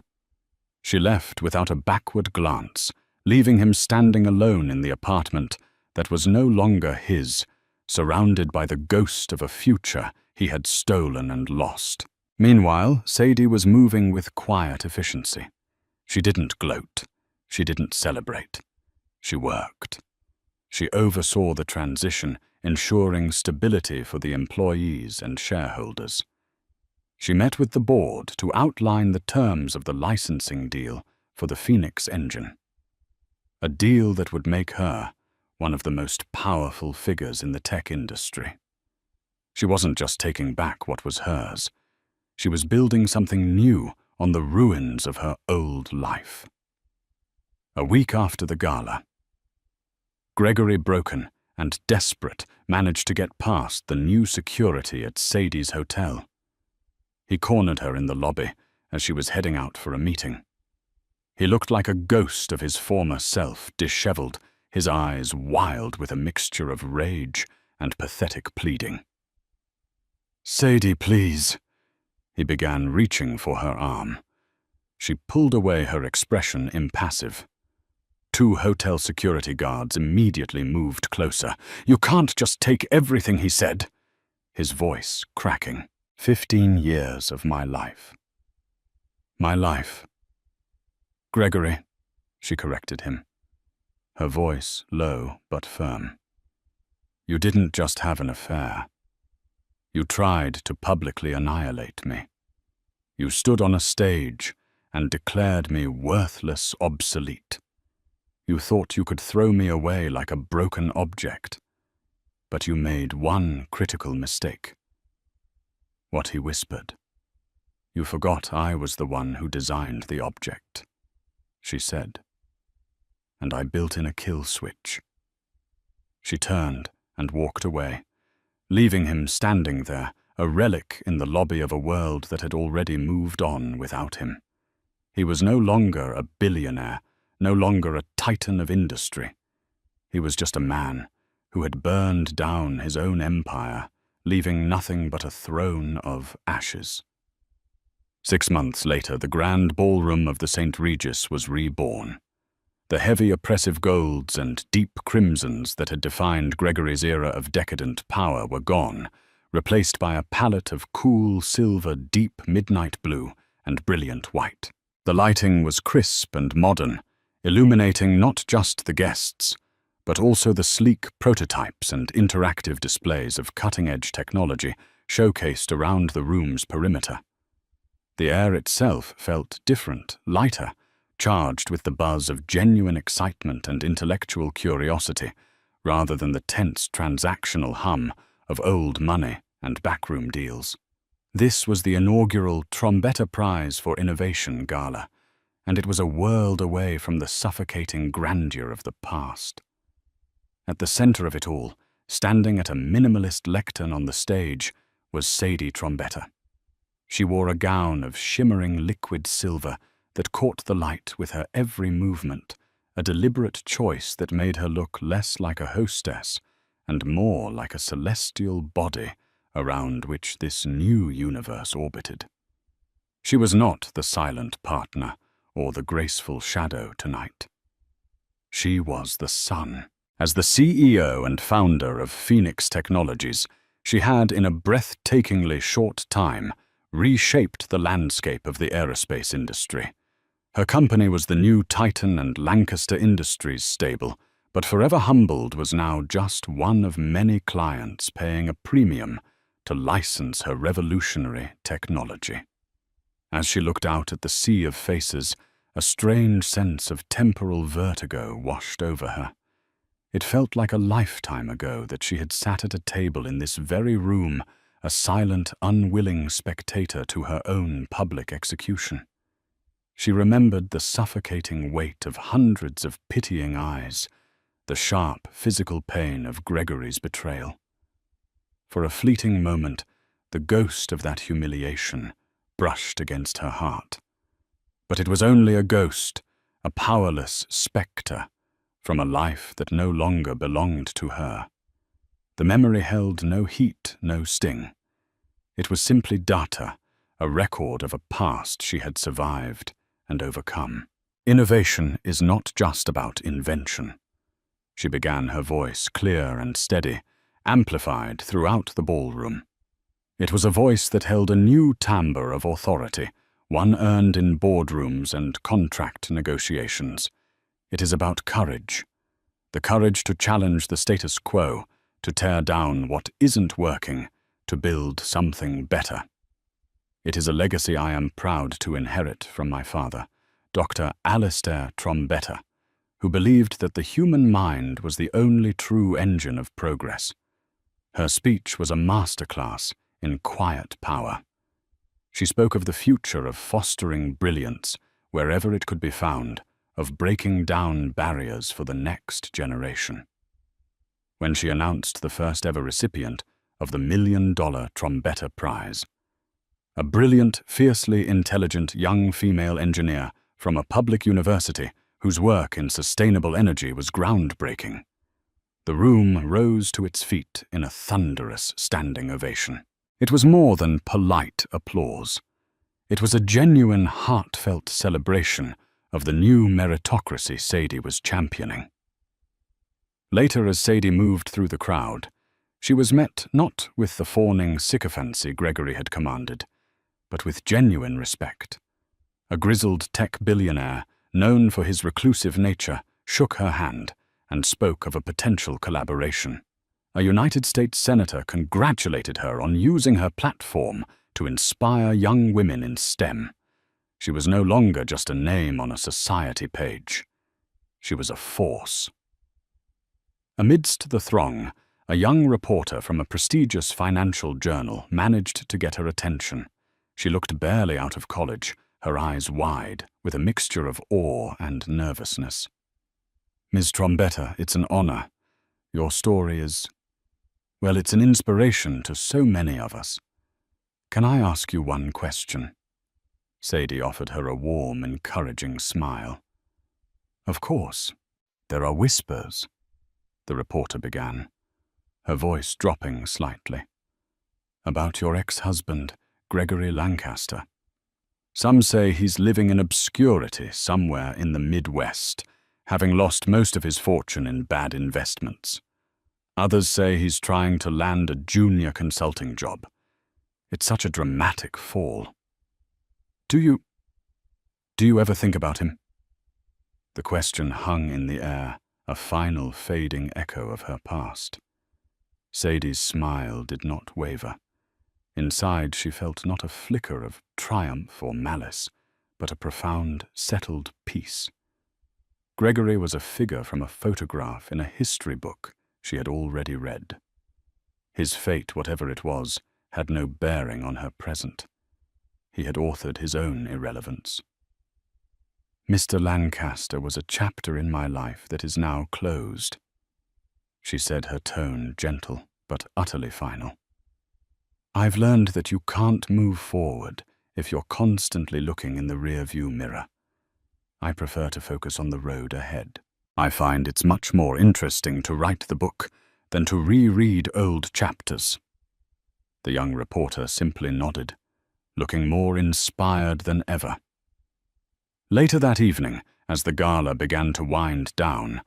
Speaker 1: She left without a backward glance, leaving him standing alone in the apartment that was no longer his, surrounded by the ghost of a future he had stolen and lost. Meanwhile, Sadie was moving with quiet efficiency. She didn't gloat. She didn't celebrate. She worked. She oversaw the transition, ensuring stability for the employees and shareholders. She met with the board to outline the terms of the licensing deal for the Phoenix engine. A deal that would make her one of the most powerful figures in the tech industry. She wasn't just taking back what was hers. She was building something new on the ruins of her old life. A week after the gala, Gregory, broken and desperate, managed to get past the new security at Sadie's hotel. He cornered her in the lobby as she was heading out for a meeting. He looked like a ghost of his former self, disheveled, his eyes wild with a mixture of rage and pathetic pleading. "Sadie, please," he began, reaching for her arm. She pulled away, her expression impassive. Two hotel security guards immediately moved closer. "You can't just take everything," he said, his voice cracking. 15 years of my life. My life. "Gregory," she corrected him, her voice low but firm. "You didn't just have an affair. You tried to publicly annihilate me. You stood on a stage and declared me worthless, obsolete. You thought you could throw me away like a broken object. But you made one critical mistake." What he whispered. "You forgot I was the one who designed the object," she said. "And I built in a kill switch." She turned and walked away, leaving him standing there, a relic in the lobby of a world that had already moved on without him. He was no longer a billionaire, no longer a titan of industry. He was just a man who had burned down his own empire, leaving nothing but a throne of ashes. 6 months later, the grand ballroom of the St. Regis was reborn. The heavy oppressive golds and deep crimsons that had defined Gregory's era of decadent power were gone, replaced by a palette of cool silver, deep midnight blue, and brilliant white. The lighting was crisp and modern, illuminating not just the guests, but also the sleek prototypes and interactive displays of cutting-edge technology showcased around the room's perimeter. The air itself felt different, lighter, charged with the buzz of genuine excitement and intellectual curiosity, rather than the tense transactional hum of old money and backroom deals. This was the inaugural Trombetta Prize for Innovation Gala, and it was a world away from the suffocating grandeur of the past. At the center of it all, standing at a minimalist lectern on the stage, was Sadie Trombetta. She wore a gown of shimmering liquid silver that caught the light with her every movement, a deliberate choice that made her look less like a hostess and more like a celestial body around which this new universe orbited. She was not the silent partner or the graceful shadow tonight. She was the sun, As the CEO and founder of Phoenix Technologies, she had, in a breathtakingly short time, reshaped the landscape of the aerospace industry. Her company was the new Titan and Lancaster Industries stable, but Forever Humbled was now just one of many clients paying a premium to license her revolutionary technology. As she looked out at the sea of faces, a strange sense of temporal vertigo washed over her. It felt like a lifetime ago that she had sat at a table in this very room, a silent, unwilling spectator to her own public execution. She remembered the suffocating weight of hundreds of pitying eyes, the sharp physical pain of Gregory's betrayal. For a fleeting moment, the ghost of that humiliation brushed against her heart. But it was only a ghost, a powerless spectre, from a life that no longer belonged to her. The memory held no heat, no sting. It was simply data, a record of a past she had survived and overcome. Innovation is not just about invention. She began, her voice clear and steady, amplified throughout the ballroom. It was a voice that held a new timbre of authority, one earned in boardrooms and contract negotiations. It is about courage. The courage to challenge the status quo, to tear down what isn't working, to build something better. It is a legacy I am proud to inherit from my father, Dr. Alistair Trombetta, who believed that the human mind was the only true engine of progress. Her speech was a masterclass in quiet power. She spoke of the future of fostering brilliance wherever it could be found, of breaking down barriers for the next generation. When she announced the first ever recipient of the $1 million Trombetta Prize, a brilliant, fiercely intelligent young female engineer from a public university whose work in sustainable energy was groundbreaking, the room rose to its feet in a thunderous standing ovation. It was more than polite applause. It was a genuine, heartfelt celebration of the new meritocracy Sadie was championing. Later, as Sadie moved through the crowd, she was met not with the fawning sycophancy Gregory had commanded, but with genuine respect. A grizzled tech billionaire, known for his reclusive nature, shook her hand and spoke of a potential collaboration. A United States senator congratulated her on using her platform to inspire young women in STEM. She was no longer just a name on a society page. She was a force. Amidst the throng, a young reporter from a prestigious financial journal managed to get her attention. She looked barely out of college, her eyes wide, with a mixture of awe and nervousness. "Ms. Trombetta, it's an honor. Your story is, well, it's an inspiration to so many of us. Can I ask you one question?" Sadie offered her a warm, encouraging smile. "Of course. There are whispers," the reporter began, her voice dropping slightly. "About your ex-husband, Gregory Lancaster. Some say he's living in obscurity somewhere in the Midwest, having lost most of his fortune in bad investments. Others say he's trying to land a junior consulting job. It's such a dramatic fall. Do you ever think about him?" The question hung in the air, a final fading echo of her past. Sadie's smile did not waver. Inside she felt not a flicker of triumph or malice, but a profound, settled peace. Gregory was a figure from a photograph in a history book she had already read. His fate, whatever it was, had no bearing on her present. He had authored his own irrelevance. "Mr. Lancaster was a chapter in my life that is now closed," she said, her tone gentle but utterly final. "I've learned that you can't move forward if you're constantly looking in the rear-view mirror. I prefer to focus on the road ahead. I find it's much more interesting to write the book than to reread old chapters." The young reporter simply nodded, looking more inspired than ever. Later that evening, as the gala began to wind down,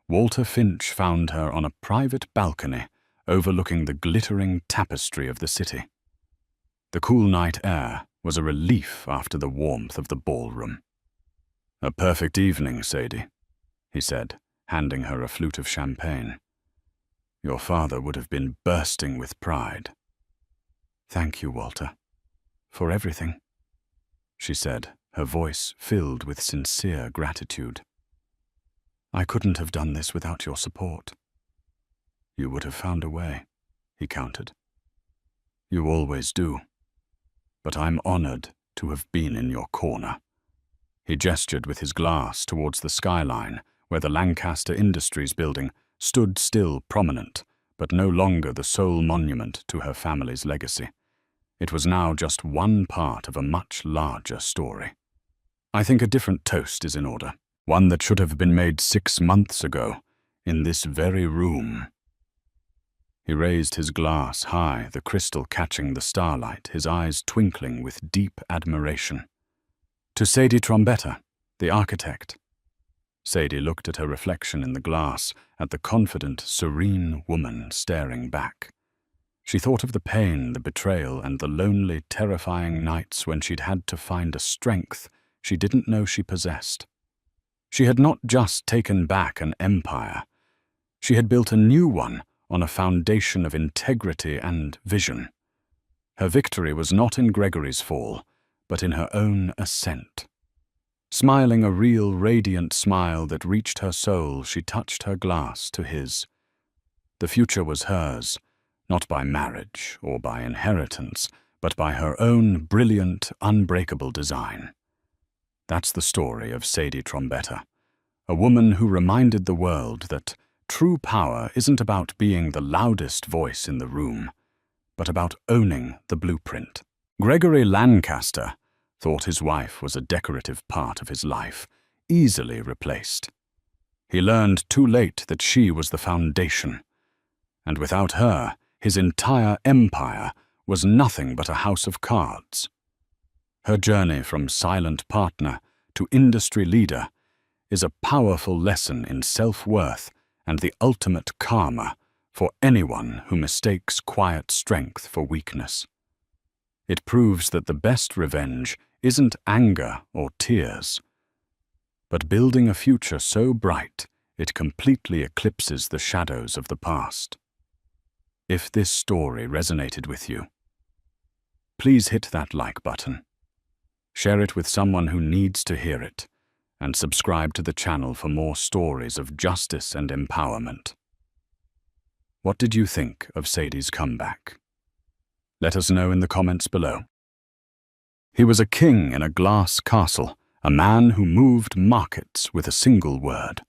Speaker 1: Walter Finch found her on a private balcony overlooking the glittering tapestry of the city. The cool night air was a relief after the warmth of the ballroom. "A perfect evening, Sadie," he said, handing her a flute of champagne. "Your father would have been bursting with pride." "Thank you, Walter, for everything," she said, her voice filled with sincere gratitude. "I couldn't have done this without your support." "You would have found a way," he countered. "You always do. But I'm honored to have been in your corner." He gestured with his glass towards the skyline where the Lancaster Industries building stood still prominent, but no longer the sole monument to her family's legacy. It was now just one part of a much larger story. "I think a different toast is in order, one that should have been made 6 months ago, in this very room." He raised his glass high, the crystal catching the starlight, his eyes twinkling with deep admiration. "To Sadie Trombetta, the architect." Sadie looked at her reflection in the glass, at the confident, serene woman staring back. She thought of the pain, the betrayal, and the lonely, terrifying nights when she'd had to find a strength she didn't know she possessed. She had not just taken back an empire. She had built a new one on a foundation of integrity and vision. Her victory was not in Gregory's fall, but in her own ascent. Smiling a real, radiant smile that reached her soul, she touched her glass to his. The future was hers, not by marriage or by inheritance, but by her own brilliant, unbreakable design. That's the story of Sadie Trombetta, a woman who reminded the world that true power isn't about being the loudest voice in the room, but about owning the blueprint. Gregory Lancaster thought his wife was a decorative part of his life, easily replaced. He learned too late that she was the foundation, and without her, his entire empire was nothing but a house of cards. Her journey from silent partner to industry leader is a powerful lesson in self-worth and the ultimate karma for anyone who mistakes quiet strength for weakness. It proves that the best revenge isn't anger or tears, but building a future so bright it completely eclipses the shadows of the past. If this story resonated with you, please hit that like button. Share it with someone who needs to hear it, and subscribe to the channel for more stories of justice and empowerment. What did you think of Sadie's comeback? Let us know in the comments below. He was a king in a glass castle, a man who moved markets with a single word.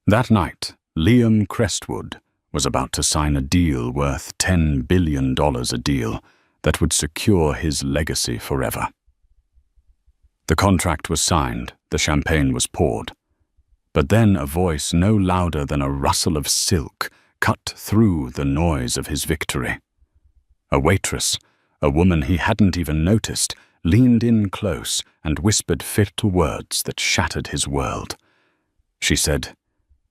Speaker 1: That night, Liam Crestwood was about to sign a deal worth $10 billion a deal that would secure his legacy forever. The contract was signed, the champagne was poured. But then a voice no louder than a rustle of silk cut through the noise of his victory. A waitress, a woman he hadn't even noticed, leaned in close and whispered fatal words that shattered his world. She said,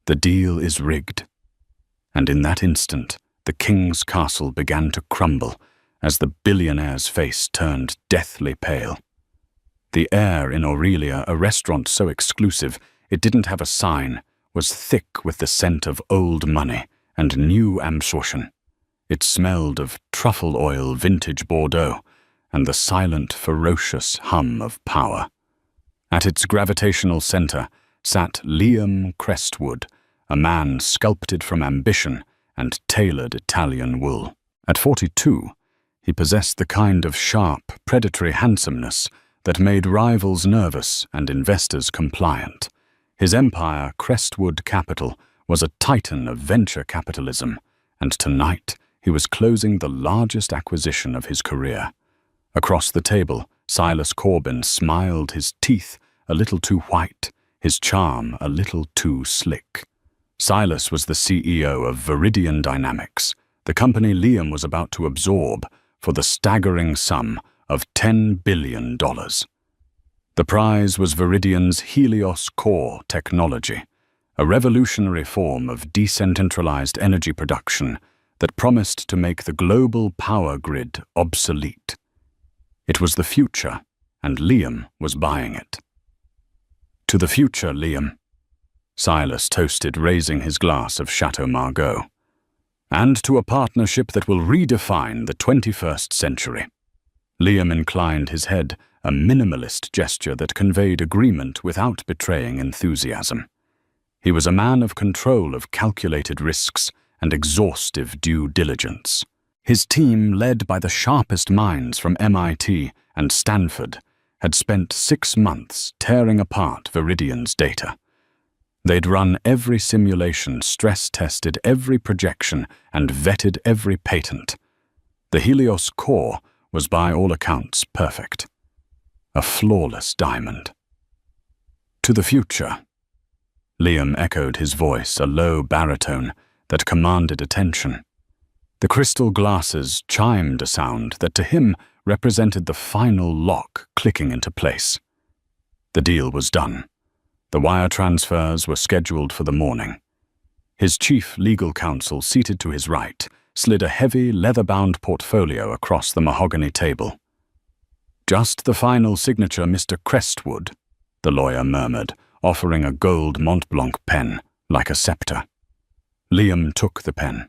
Speaker 1: "The deal is rigged." And in that instant, the king's castle began to crumble as the billionaire's face turned deathly pale. The air in Aurelia, a restaurant so exclusive it didn't have a sign, was thick with the scent of old money and new absorption. It smelled of truffle oil, vintage Bordeaux, and the silent, ferocious hum of power. At its gravitational center sat Liam Crestwood, a man sculpted from ambition and tailored Italian wool. At 42, he possessed the kind of sharp, predatory handsomeness that made rivals nervous and investors compliant. His empire, Crestwood Capital, was a titan of venture capitalism, and tonight he was closing the largest acquisition of his career. Across the table, Silas Corbin smiled, his teeth a little too white, his charm a little too slick. Silas was the CEO of Viridian Dynamics, the company Liam was about to absorb for the staggering sum of $10 billion. The prize was Viridian's Helios Core technology, a revolutionary form of decentralized energy production that promised to make the global power grid obsolete. It was the future, and Liam was buying it. To the future, Liam, Silas toasted, raising his glass of Chateau Margaux. And to a partnership that will redefine the 21st century. Liam inclined his head, a minimalist gesture that conveyed agreement without betraying enthusiasm. He was a man of control of calculated risks and exhaustive due diligence. His team, led by the sharpest minds from MIT and Stanford, had spent 6 months tearing apart Viridian's data. They'd run every simulation, stress-tested every projection, and vetted every patent. The Helios core was by all accounts perfect. A flawless diamond. To the future. Liam echoed his voice, a low baritone that commanded attention. The crystal glasses chimed a sound that to him represented the final lock clicking into place. The deal was done. The wire transfers were scheduled for the morning. His chief legal counsel, seated to his right, slid a heavy, leather-bound portfolio across the mahogany table. "Just the final signature, Mr. Crestwood," the lawyer murmured, offering a gold Montblanc pen, like a scepter. Liam took the pen.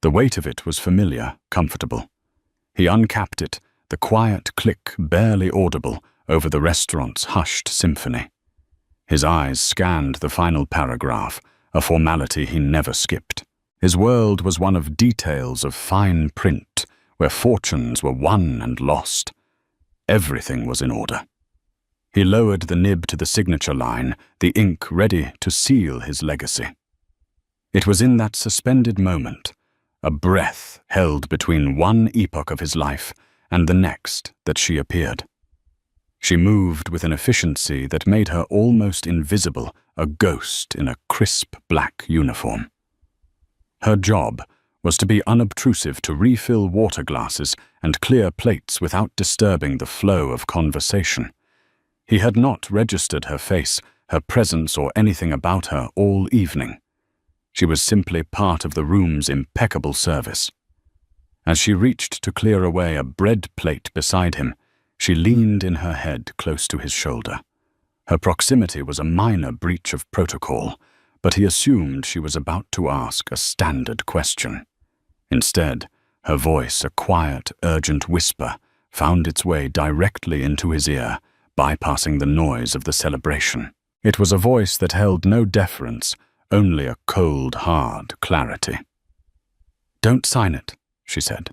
Speaker 1: The weight of it was familiar, comfortable. He uncapped it, the quiet click barely audible over the restaurant's hushed symphony. His eyes scanned the final paragraph, a formality he never skipped. His world was one of details of fine print, where fortunes were won and lost. Everything was in order. He lowered the nib to the signature line, the ink ready to seal his legacy. It was in that suspended moment, a breath held between one epoch of his life and the next, that she appeared. She moved with an efficiency that made her almost invisible, a ghost in a crisp black uniform. Her job was to be unobtrusive, to refill water glasses and clear plates without disturbing the flow of conversation. He had not registered her face, her presence, or anything about her all evening. She was simply part of the room's impeccable service. As she reached to clear away a bread plate beside him, she leaned in her head close to his shoulder. Her proximity was a minor breach of protocol, but he assumed she was about to ask a standard question. Instead, her voice, a quiet, urgent whisper, found its way directly into his ear, bypassing the noise of the celebration. It was a voice that held no deference, only a cold, hard clarity. "Don't sign it," she said.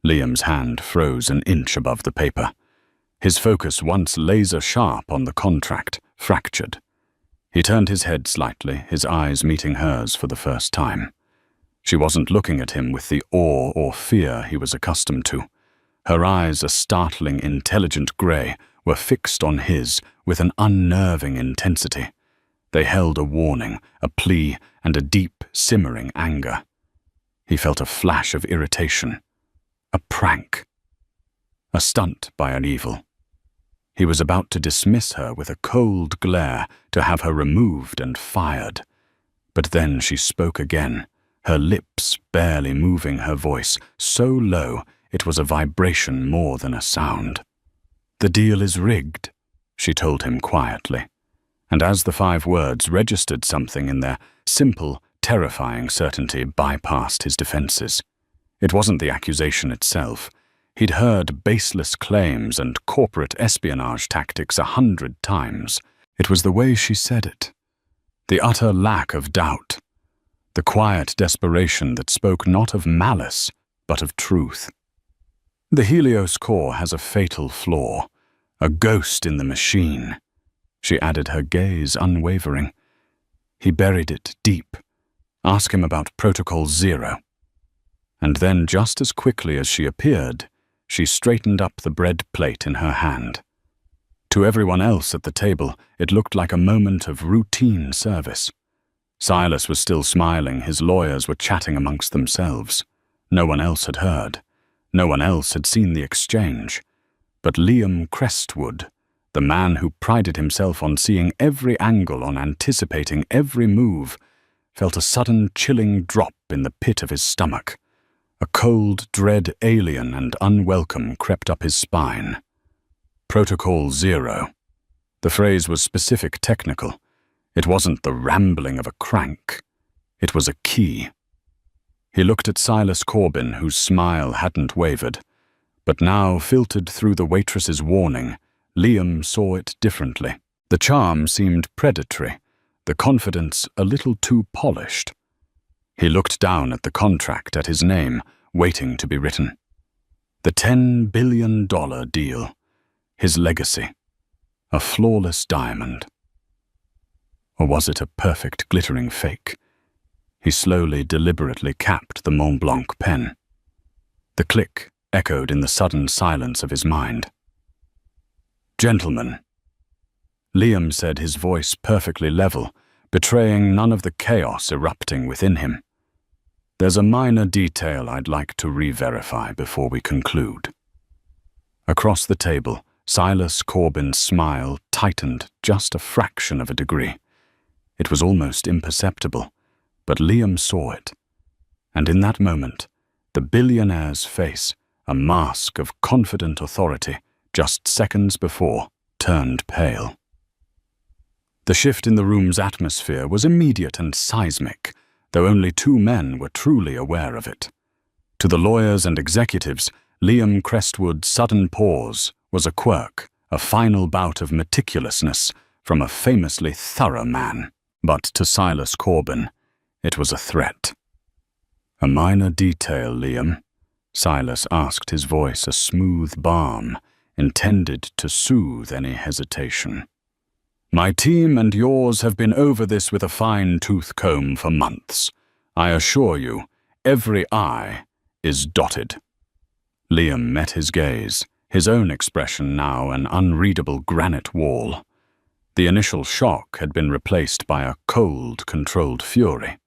Speaker 1: Liam's hand froze an inch above the paper. His focus, once laser-sharp on the contract, fractured. He turned his head slightly, his eyes meeting hers for the first time. She wasn't looking at him with the awe or fear he was accustomed to. Her eyes, a startling, intelligent grey, were fixed on his with an unnerving intensity. They held a warning, a plea, and a deep, simmering anger. He felt a flash of irritation. A prank. A stunt by an evil. He was about to dismiss her with a cold glare, to have her removed and fired. But then she spoke again, her lips barely moving, her voice so low it was a vibration more than a sound. "The deal is rigged," she told him quietly. And as the 5 words registered something in their simple, terrifying certainty, bypassed his defenses. It wasn't the accusation itself. He'd heard baseless claims and corporate espionage tactics 100 times. It was the way she said it. The utter lack of doubt. The quiet desperation that spoke not of malice, but of truth. "The Helios core has a fatal flaw. A ghost in the machine," she added, her gaze unwavering. "He buried it deep. Ask him about Protocol 0. And then, just as quickly as she appeared, she straightened up the bread plate in her hand. To everyone else at the table, it looked like a moment of routine service. Silas was still smiling, his lawyers were chatting amongst themselves. No one else had heard. No one else had seen the exchange. But Liam Crestwood, the man who prided himself on seeing every angle, on anticipating every move, felt a sudden chilling drop in the pit of his stomach. A cold dread, alien and unwelcome, crept up his spine. Protocol 0. The phrase was specific, technical. It wasn't the rambling of a crank. It was a key. He looked at Silas Corbin, whose smile hadn't wavered. But now, filtered through the waitress's warning, Liam saw it differently. The charm seemed predatory, the confidence a little too polished. He looked down at the contract, at his name, waiting to be written. The $10 billion deal. His legacy. A flawless diamond. Or was it a perfect, glittering fake? He slowly, deliberately capped the Mont Blanc pen. The click echoed in the sudden silence of his mind. "Gentlemen," Liam said, his voice perfectly level, betraying none of the chaos erupting within him. "There's a minor detail I'd like to re-verify before we conclude." Across the table, Silas Corbin's smile tightened just a fraction of a degree. It was almost imperceptible, but Liam saw it. And in that moment, the billionaire's face, a mask of confident authority, just seconds before, turned pale. The shift in the room's atmosphere was immediate and seismic, though only two men were truly aware of it. To the lawyers and executives, Liam Crestwood's sudden pause was a quirk, a final bout of meticulousness from a famously thorough man. But to Silas Corbin, it was a threat. "A minor detail, Liam," Silas asked, his voice a smooth balm, intended to soothe any hesitation. "My team and yours have been over this with a fine-tooth comb for months. I assure you, every I is dotted." Liam met his gaze, his own expression now an unreadable granite wall. The initial shock had been replaced by a cold, controlled fury.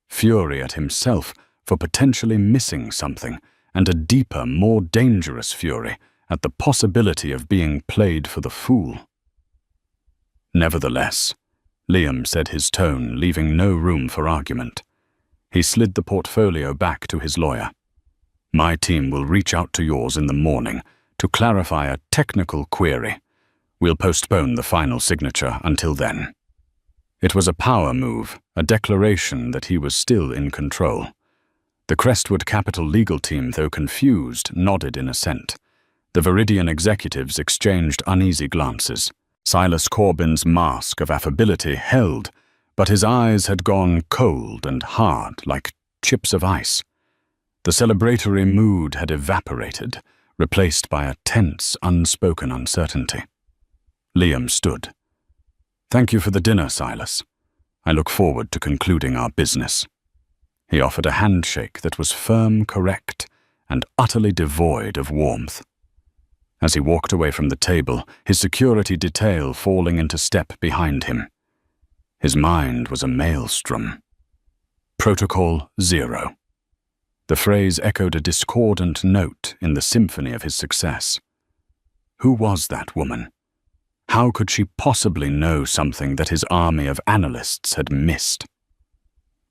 Speaker 1: Fury at himself for potentially missing something, and a deeper, more dangerous fury at the possibility of being played for the fool. "Nevertheless," Liam said, his tone leaving no room for argument. He slid the portfolio back to his lawyer. "My team will reach out to yours in the morning to clarify a technical query. We'll postpone the final signature until then." It was a power move, a declaration that he was still in control. The Crestwood Capital legal team, though confused, nodded in assent. The Viridian executives exchanged uneasy glances. Silas Corbin's mask of affability held, but his eyes had gone cold and hard like chips of ice. The celebratory mood had evaporated, replaced by a tense, unspoken uncertainty. Liam stood. "Thank you for the dinner, Silas. I look forward to concluding our business." He offered a handshake that was firm, correct, and utterly devoid of warmth. As he walked away from the table, his security detail falling into step behind him. His mind was a maelstrom. Protocol 0. The phrase echoed a discordant note in the symphony of his success. Who was that woman? How could she possibly know something that his army of analysts had missed?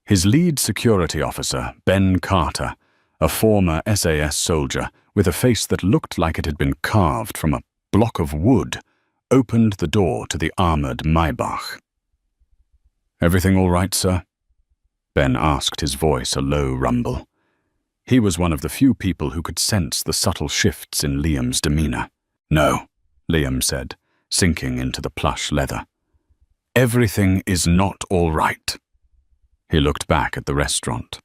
Speaker 1: His lead security officer, Ben Carter, a former SAS soldier with a face that looked like it had been carved from a block of wood, opened the door to the armored Maybach. "Everything all right, sir?" Ben asked, his voice a low rumble. He was one of the few people who could sense the subtle shifts in Liam's demeanor. "No," Liam said, sinking into the plush leather. "Everything is not all right." He looked back at the restaurant.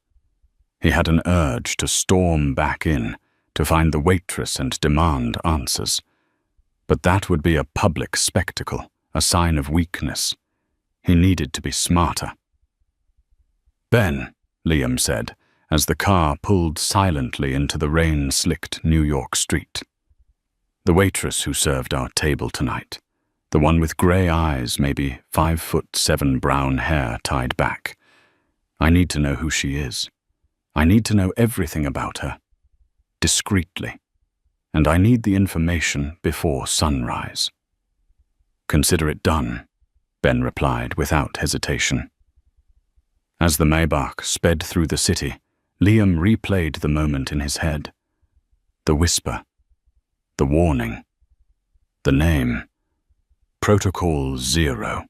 Speaker 1: He had an urge to storm back in, to find the waitress and demand answers. But that would be a public spectacle, a sign of weakness. He needed to be smarter. "Ben," Liam said, as the car pulled silently into the rain-slicked New York street. "The waitress who served our table tonight, the one with grey eyes, maybe 5'7" brown hair tied back. I need to know who she is. I need to know everything about her, discreetly, and I need the information before sunrise." Consider it done, Ben replied without hesitation. As the Maybach sped through the city, Liam replayed the moment in his head. The whisper, the warning, the name, Protocol 0.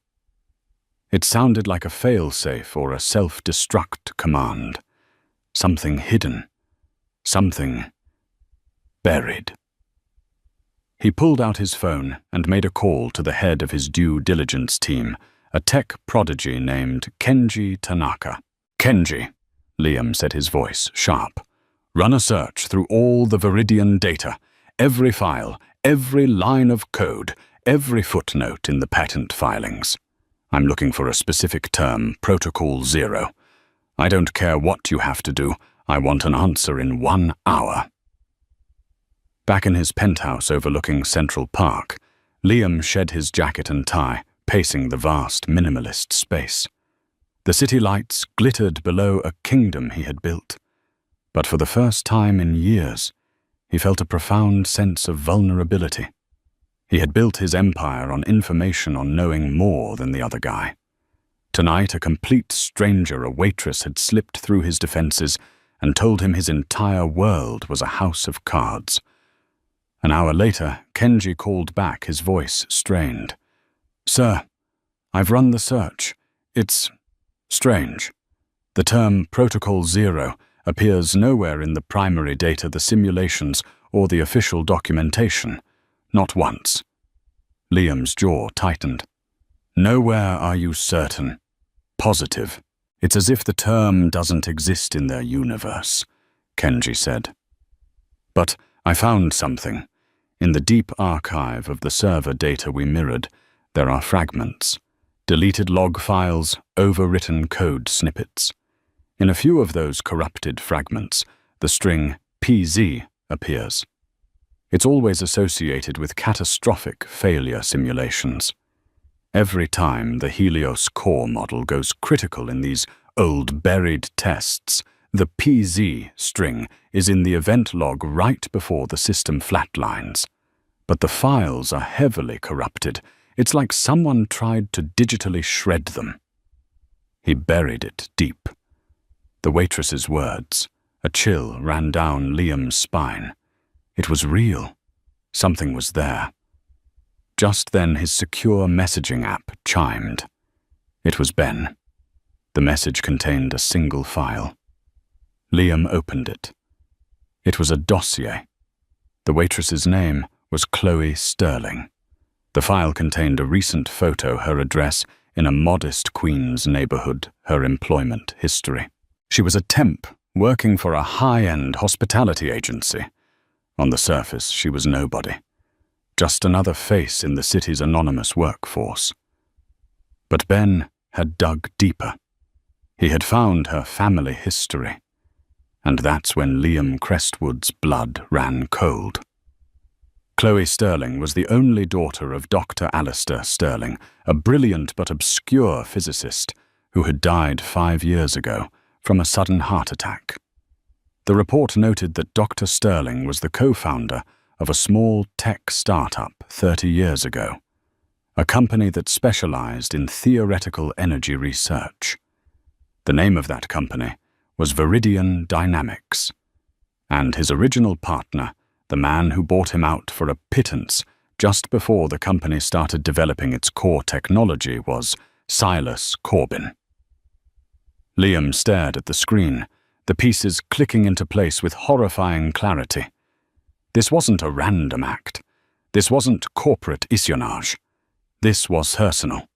Speaker 1: It sounded like a failsafe or a self-destruct command. Something hidden, something buried. He pulled out his phone and made a call to the head of his due diligence team, a tech prodigy named Kenji Tanaka. "Kenji," Liam said, his voice sharp. "Run a search through all the Viridian data, every file, every line of code, every footnote in the patent filings. I'm looking for a specific term, Protocol 0. I don't care what you have to do. I want an answer in 1 hour." Back in his penthouse overlooking Central Park, Liam shed his jacket and tie, pacing the vast minimalist space. The city lights glittered below a kingdom he had built. But for the first time in years, he felt a profound sense of vulnerability. He had built his empire on information, on knowing more than the other guy. Tonight, a complete stranger, a waitress, had slipped through his defenses and told him his entire world was a house of cards. An hour later, Kenji called back, his voice strained. "Sir, I've run the search. It's strange. The term Protocol 0 appears nowhere in the primary data, the simulations, or the official documentation. Not once." Liam's jaw tightened. "Nowhere, are you certain? Positive? It's as if the term doesn't exist in their universe," Kenji said. "But I found something. In the deep archive of the server data we mirrored, there are fragments, deleted log files, overwritten code snippets. In a few of those corrupted fragments, the string PZ appears. It's always associated with catastrophic failure simulations. Every time the Helios core model goes critical in these old buried tests, the PZ string is in the event log right before the system flatlines. But the files are heavily corrupted. It's like someone tried to digitally shred them." He buried it deep. The waitress's words, a chill ran down Liam's spine. It was real. Something was there. Just then his secure messaging app chimed. It was Ben. The message contained a single file. Liam opened it. It was a dossier. The waitress's name was Chloe Sterling. The file contained a recent photo, her address in a modest Queens neighborhood, her employment history. She was a temp working for a high-end hospitality agency. On the surface, she was nobody. Just another face in the city's anonymous workforce. But Ben had dug deeper. He had found her family history. And that's when Liam Crestwood's blood ran cold. Chloe Sterling was the only daughter of Dr. Alistair Sterling, a brilliant but obscure physicist who had died 5 years ago from a sudden heart attack. The report noted that Dr. Sterling was the co-founder of a small tech startup 30 years ago, a company that specialized in theoretical energy research. The name of that company was Viridian Dynamics, and his original partner, the man who bought him out for a pittance just before the company started developing its core technology, was Silas Corbin. Liam stared at the screen, the pieces clicking into place with horrifying clarity. This wasn't a random act. This wasn't corporate espionage. This was personal.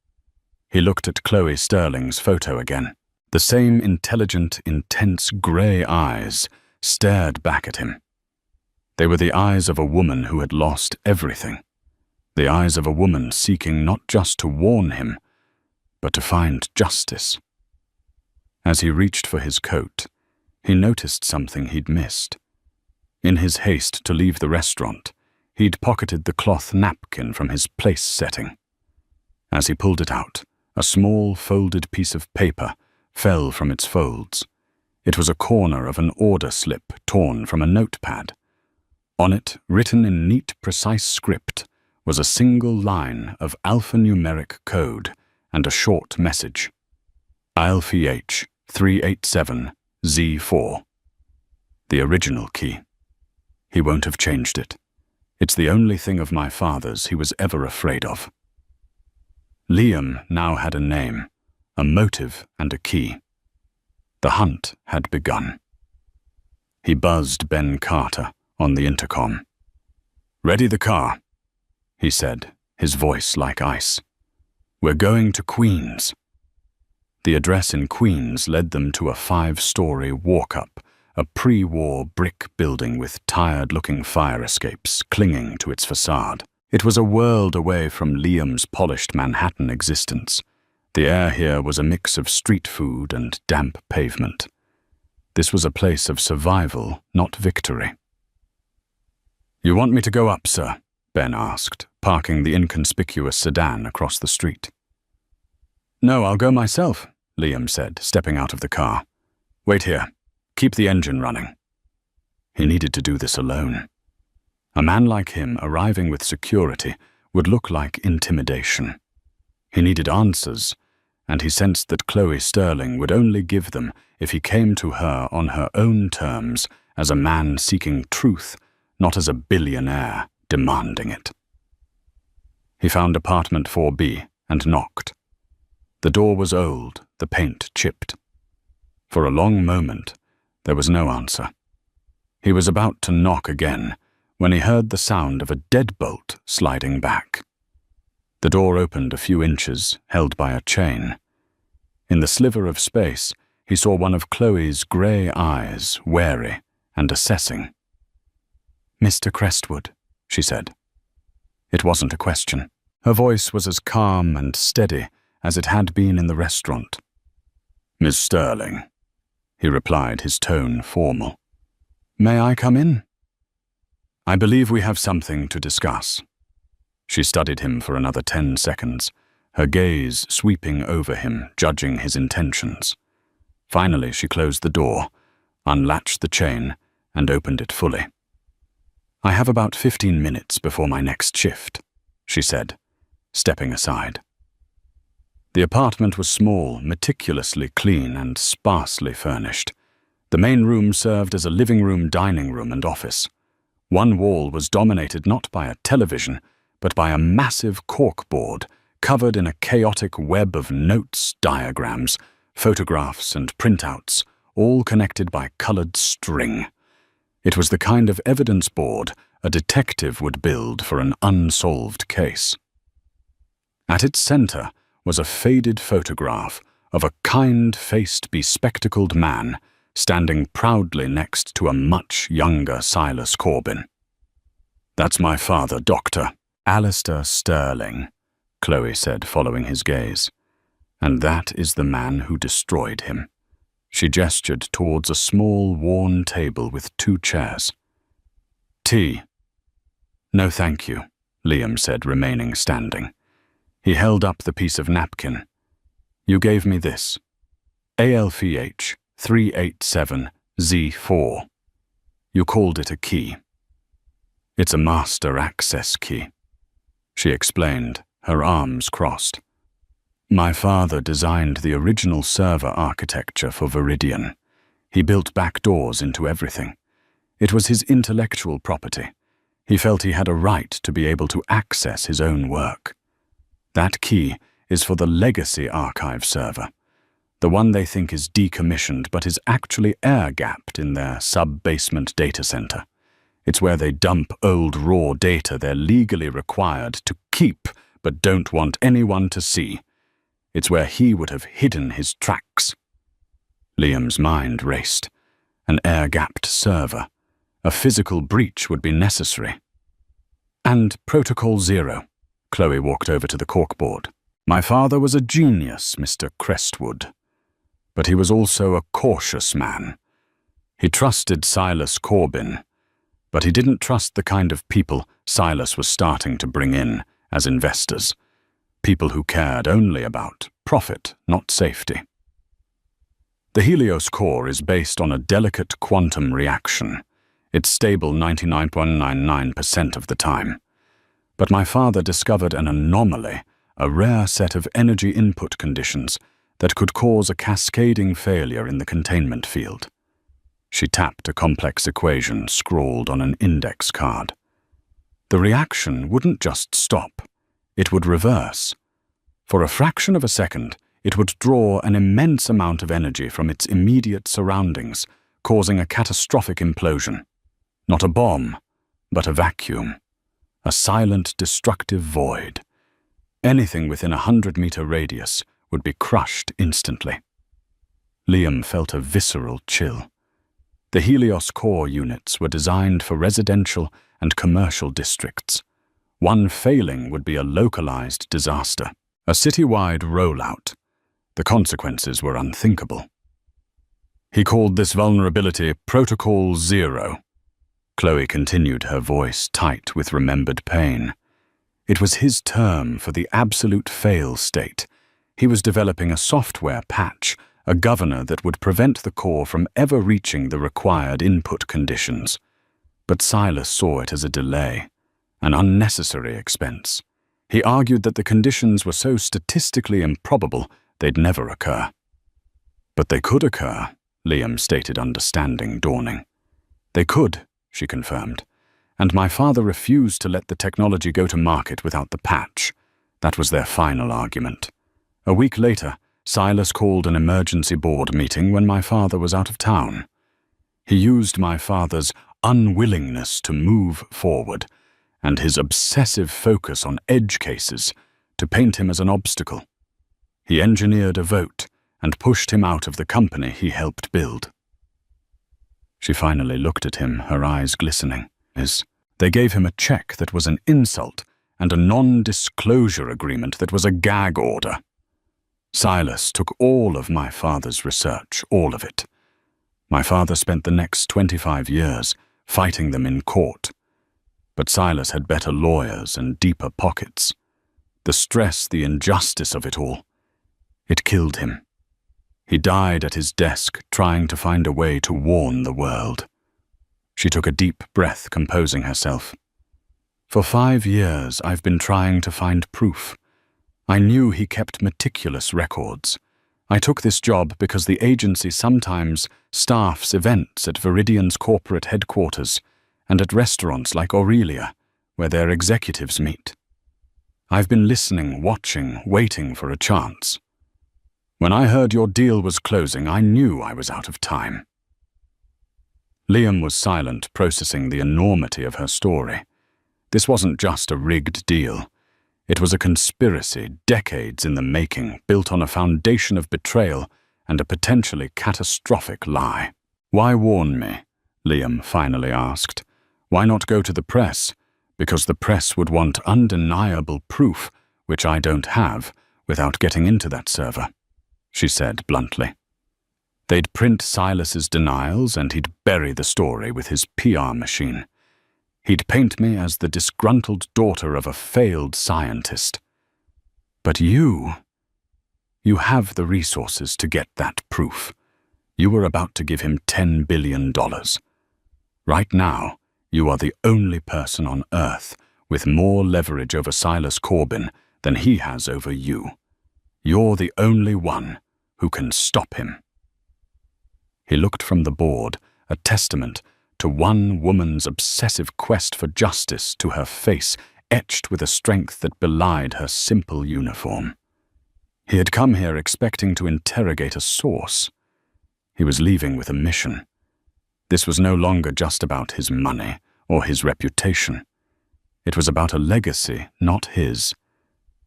Speaker 1: He looked at Chloe Sterling's photo again. The same intelligent, intense grey eyes stared back at him. They were the eyes of a woman who had lost everything. The eyes of a woman seeking not just to warn him, but to find justice. As he reached for his coat, he noticed something he'd missed. In his haste to leave the restaurant, he'd pocketed the cloth napkin from his place setting. As he pulled it out, a small folded piece of paper fell from its folds. It was a corner of an order slip torn from a notepad. On it, written in neat, precise script, was a single line of alphanumeric code and a short message. ILFH 387Z4. The original key. He won't have changed it. It's the only thing of my father's he was ever afraid of. Liam now had a name, a motive and a key. The hunt had begun. He buzzed Ben Carter on the intercom. "Ready the car," he said, his voice like ice. "We're going to Queens." The address in Queens led them to a 5-story walk-up, a pre-war brick building with tired-looking fire escapes clinging to its facade. It was a world away from Liam's polished Manhattan existence. The air here was a mix of street food and damp pavement. This was a place of survival, not victory. "You want me to go up, sir?" Ben asked, parking the inconspicuous sedan across the street. "No, I'll go myself," Liam said, stepping out of the car. "Wait here. Keep the engine running." He needed to do this alone. A man like him arriving with security would look like intimidation. He needed answers, and he sensed that Chloe Sterling would only give them if he came to her on her own terms as a man seeking truth, not as a billionaire demanding it. He found apartment 4B and knocked. The door was old, the paint chipped. For a long moment, there was no answer. He was about to knock again when he heard the sound of a deadbolt sliding back. The door opened a few inches, held by a chain. In the sliver of space, he saw one of Chloe's grey eyes, wary and assessing. "Mr. Crestwood," she said. It wasn't a question. Her voice was as calm and steady as it had been in the restaurant. "Miss Sterling," he replied, his tone formal. "May I come in?" "I believe we have something to discuss." She studied him for another 10 seconds, her gaze sweeping over him, judging his intentions. Finally, she closed the door, unlatched the chain, and opened it fully. "I have about 15 minutes before my next shift," she said, stepping aside. The apartment was small, meticulously clean, and sparsely furnished. The main room served as a living room, dining room, and office. One wall was dominated not by a television, but by a massive corkboard covered in a chaotic web of notes, diagrams, photographs, and printouts, all connected by colored string. It was the kind of evidence board a detective would build for an unsolved case. At its center was a faded photograph of a kind-faced, bespectacled man standing proudly next to a much younger Silas Corbin. "That's my father, Dr. Alistair Sterling," Chloe said, following his gaze. "And that is the man who destroyed him." She gestured towards a small, worn table with 2 chairs. "Tea?" "No, thank you," Liam said, remaining standing. He held up the piece of napkin. "You gave me this. ALFH 387Z4. You called it a key. It's a master access key," she explained, her arms crossed. "My father designed the original server architecture for Viridian. He built back doors into everything. It was his intellectual property. He felt he had a right to be able to access his own work. That key is for the legacy archive server, the one they think is decommissioned but is actually air-gapped in their sub-basement data center. It's where they dump old raw data they're legally required to keep but don't want anyone to see. It's where he would have hidden his tracks." Liam's mind raced. An air-gapped server. A physical breach would be necessary. "And Protocol 0. Chloe walked over to the corkboard. "My father was a genius, Mr. Crestwood. But he was also a cautious man. He trusted Silas Corbin, but he didn't trust the kind of people Silas was starting to bring in as investors. People who cared only about profit, not safety. The Helios core is based on a delicate quantum reaction. It's stable 99.99% of the time. But my father discovered an anomaly, a rare set of energy input conditions that could cause a cascading failure in the containment field. She tapped a complex equation scrawled on an index card. The reaction wouldn't just stop, it would reverse. For a fraction of a second, it would draw an immense amount of energy from its immediate surroundings, causing a catastrophic implosion. Not a bomb, but a vacuum. A silent, destructive void. Anything within a 100-meter radius would be crushed instantly. Liam felt a visceral chill. The Helios core units were designed for residential and commercial districts. One failing would be a localized disaster, a citywide rollout. The consequences were unthinkable. He called this vulnerability Protocol Zero. Chloe continued, her voice tight with remembered pain. It was his term for the absolute fail state. He was developing a software patch, a governor that would prevent the core from ever reaching the required input conditions. But Silas saw it as a delay, an unnecessary expense. He argued that the conditions were so statistically improbable they'd never occur. But they could occur, Liam stated, understanding dawning. They could, she confirmed, and my father refused to let the technology go to market without the patch. That was their final argument. A week later, Silas called an emergency board meeting when my father was out of town. He used my father's unwillingness to move forward and his obsessive focus on edge cases to paint him as an obstacle. He engineered a vote and pushed him out of the company he helped build. She finally looked at him, her eyes glistening. They gave him a check that was an insult and a non-disclosure agreement that was a gag order. Silas took all of my father's research, all of it. My father spent the next 25 years fighting them in court. But Silas had better lawyers and deeper pockets. The stress, the injustice of it all, it killed him. He died at his desk trying to find a way to warn the world. She took a deep breath, composing herself. For 5 years, I've been trying to find proof. I knew he kept meticulous records. I took this job because the agency sometimes staffs events at Viridian's corporate headquarters and at restaurants like Aurelia, where their executives meet. I've been listening, watching, waiting for a chance. When I heard your deal was closing, I knew I was out of time. Liam was silent, processing the enormity of her story. This wasn't just a rigged deal. It was a conspiracy, decades in the making, built on a foundation of betrayal and a potentially catastrophic lie. Why warn me? Liam finally asked. Why not go to the press? Because the press would want undeniable proof, which I don't have, without getting into that server, she said bluntly. They'd print Silas's denials and he'd bury the story with his PR machine. He'd paint me as the disgruntled daughter of a failed scientist. But you have the resources to get that proof. You were about to give him $10 billion. Right now, you are the only person on Earth with more leverage over Silas Corbin than he has over you. You're the only one who can stop him. He looked from the board, a testament to one woman's obsessive quest for justice, to her face etched with a strength that belied her simple uniform. He had come here expecting to interrogate a source. He was leaving with a mission. This was no longer just about his money or his reputation. It was about a legacy, not his,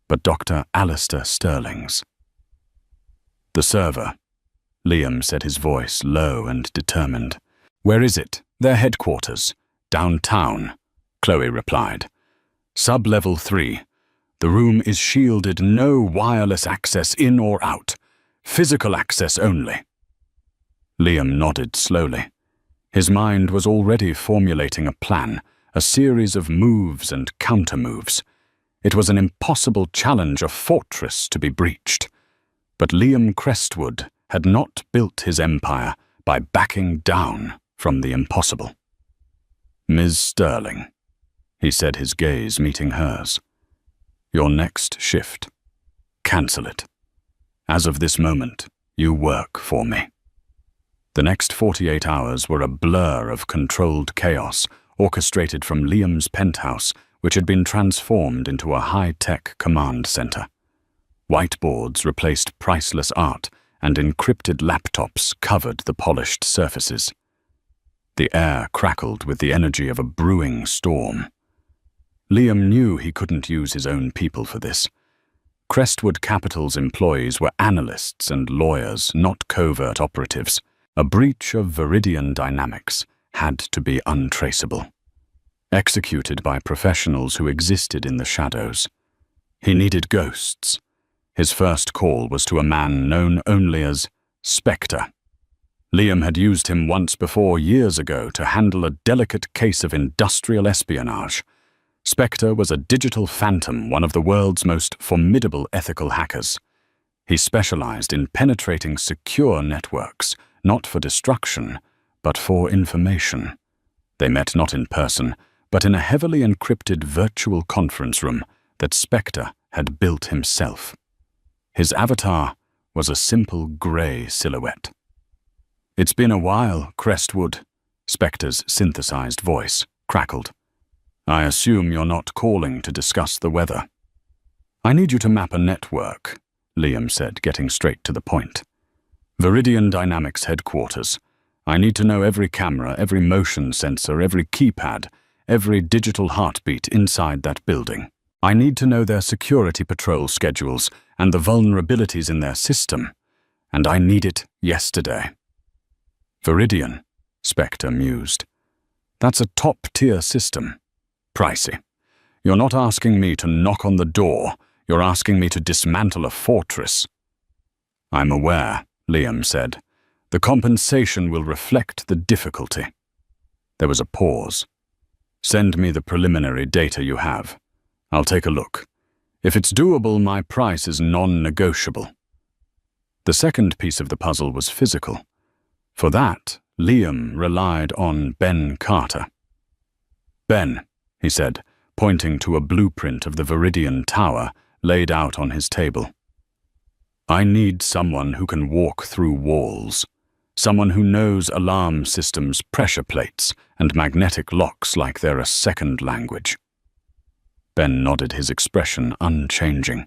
Speaker 1: but Dr. Alistair Sterling's. The server, Liam said, his voice low and determined. Where is it? Their headquarters. Downtown, Chloe replied. Sub-level 3. The room is shielded, no wireless access in or out. Physical access only. Liam nodded slowly. His mind was already formulating a plan, a series of moves and counter-moves. It was an impossible challenge, a fortress to be breached. But Liam Crestwood had not built his empire by backing down from the impossible. Ms. Sterling, he said, his gaze meeting hers. "Your next shift. Cancel it. As of this moment, you work for me." The next 48 hours were a blur of controlled chaos orchestrated from Liam's penthouse, which had been transformed into a high-tech command center. Whiteboards replaced priceless art, and encrypted laptops covered the polished surfaces. The air crackled with the energy of a brewing storm. Liam knew he couldn't use his own people for this. Crestwood Capital's employees were analysts and lawyers, not covert operatives. A breach of Viridian dynamics had to be untraceable, executed by professionals who existed in the shadows. He needed ghosts. His first call was to a man known only as Spectre. Liam had used him once before, years ago, to handle a delicate case of industrial espionage. Spectre was a digital phantom, one of the world's most formidable ethical hackers. He specialized in penetrating secure networks, not for destruction, but for information. They met not in person, but in a heavily encrypted virtual conference room that Spectre had built himself. His avatar was a simple grey silhouette. "It's been a while, Crestwood," Spectre's synthesized voice crackled. "I assume you're not calling to discuss the weather." "I need you to map a network," Liam said, getting straight to the point. "Viridian Dynamics headquarters. I need to know every camera, every motion sensor, every keypad, every digital heartbeat inside that building. I need to know their security patrol schedules and the vulnerabilities in their system. And I need it yesterday." "Viridian," Spectre mused. "That's a top-tier system. Pricey. You're not asking me to knock on the door, you're asking me to dismantle a fortress." "I'm aware," Liam said. "The compensation will reflect the difficulty." There was a pause. "Send me the preliminary data you have. I'll take a look. If it's doable, my price is non-negotiable." The second piece of the puzzle was physical. For that, Liam relied on Ben Carter. "Ben," he said, pointing to a blueprint of the Viridian Tower laid out on his table. "I need someone who can walk through walls, someone who knows alarm systems, pressure plates, and magnetic locks like they're a second language." Ben nodded, his expression unchanging.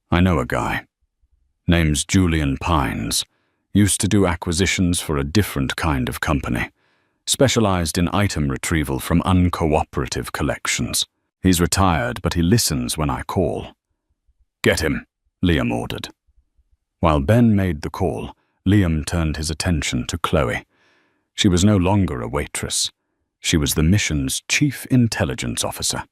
Speaker 1: "I know a guy. Name's Julian Pines. Used to do acquisitions for a different kind of company. Specialized in item retrieval from uncooperative collections. He's retired, but he listens when I call." "Get him," Liam ordered. While Ben made the call, Liam turned his attention to Chloe. She was no longer a waitress. She was the mission's chief intelligence officer.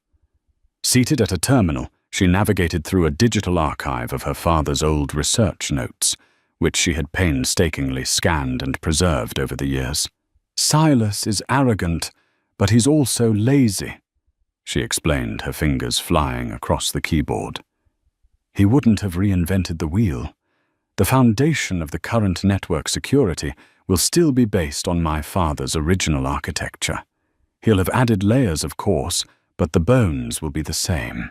Speaker 1: Seated at a terminal, she navigated through a digital archive of her father's old research notes, which she had painstakingly scanned and preserved over the years. "Silas is arrogant, but he's also lazy," she explained, her fingers flying across the keyboard. "He wouldn't have reinvented the wheel. The foundation of the current network security will still be based on my father's original architecture. He'll have added layers, of course, but the bones will be the same."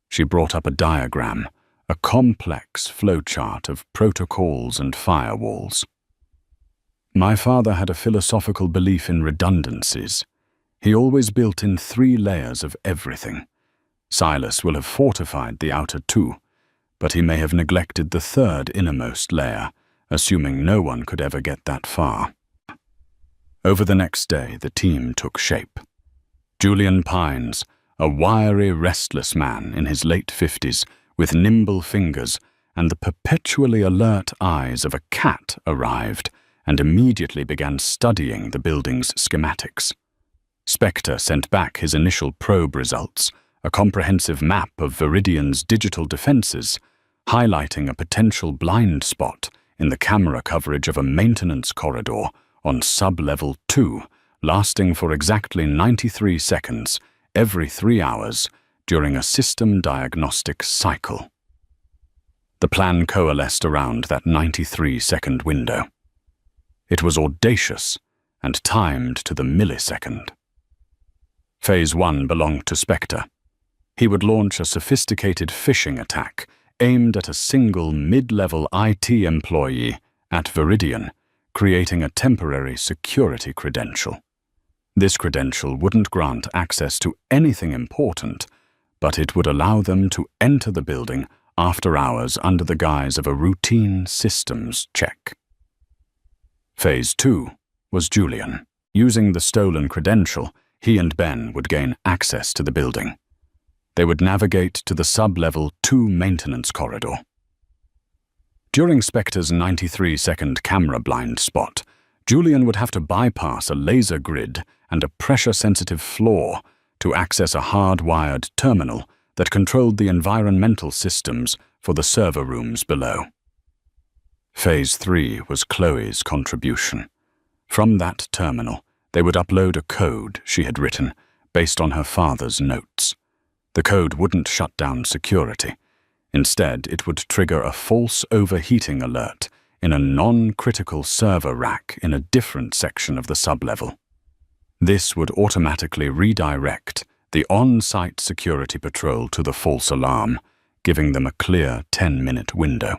Speaker 1: She brought up a diagram, a complex flowchart of protocols and firewalls. "My father had a philosophical belief in redundancies. He always built in 3 layers of everything. Silas will have fortified the outer 2, but he may have neglected the 3rd innermost layer, assuming no one could ever get that far." Over the next day, the team took shape. Julian Pines, a wiry, restless man in his late 50s, with nimble fingers and the perpetually alert eyes of a cat, arrived and immediately began studying the building's schematics. Spectre sent back his initial probe results, a comprehensive map of Viridian's digital defenses, highlighting a potential blind spot in the camera coverage of a maintenance corridor on sub-level 2, lasting for exactly 93 seconds, every 3 hours, during a system diagnostic cycle. The plan coalesced around that 93-second window. It was audacious and timed to the millisecond. Phase 1 belonged to Spectre. He would launch a sophisticated phishing attack aimed at a single mid-level IT employee at Viridian, creating a temporary security credential. This credential wouldn't grant access to anything important, but it would allow them to enter the building after hours under the guise of a routine systems check. Phase 2 was Julian. Using the stolen credential, he and Ben would gain access to the building. They would navigate to the sub-level 2 maintenance corridor. During Spectre's 93-second camera blind spot, Julian would have to bypass a laser grid and a pressure-sensitive floor to access a hard-wired terminal that controlled the environmental systems for the server rooms below. Phase 3 was Chloe's contribution. From that terminal, they would upload a code she had written based on her father's notes. The code wouldn't shut down security. Instead, it would trigger a false overheating alert in a non-critical server rack in a different section of the sublevel. This would automatically redirect the on-site security patrol to the false alarm, giving them a clear 10-minute window.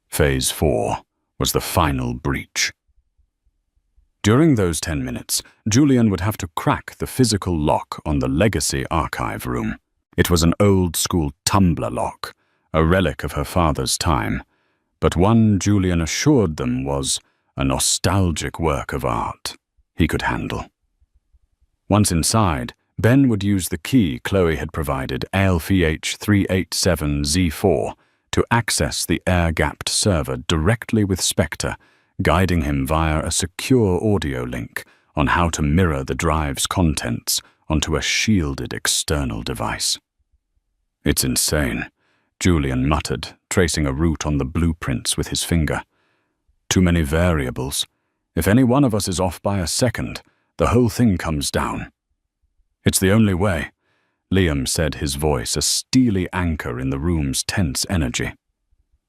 Speaker 1: Phase 4 was the final breach. During those 10 minutes, Julian would have to crack the physical lock on the legacy archive room. It was an old-school tumbler lock, a relic of her father's time, but one Julian assured them was a nostalgic work of art he could handle. Once inside, Ben would use the key Chloe had provided, ALFH387Z4, to access the air-gapped server directly with Spectre, guiding him via a secure audio link on how to mirror the drive's contents onto a shielded external device. "It's insane," Julian muttered, tracing a route on the blueprints with his finger. "Too many variables. If any one of us is off by a second, the whole thing comes down." "It's the only way," Liam said, his voice a steely anchor in the room's tense energy.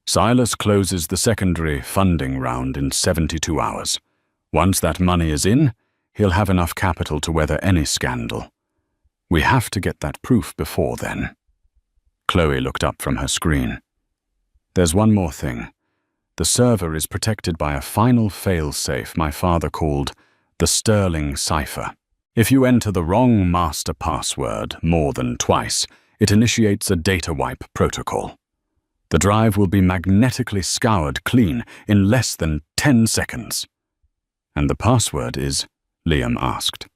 Speaker 1: "Silas closes the secondary funding round in 72 hours. Once that money is in, he'll have enough capital to weather any scandal. We have to get that proof before then." Chloe looked up from her screen. "There's one more thing. The server is protected by a final fail-safe my father called the Sterling Cipher. If you enter the wrong master password more than twice, it initiates a data wipe protocol. The drive will be magnetically scoured clean in less than 10 seconds. "And the password is?" Liam asked.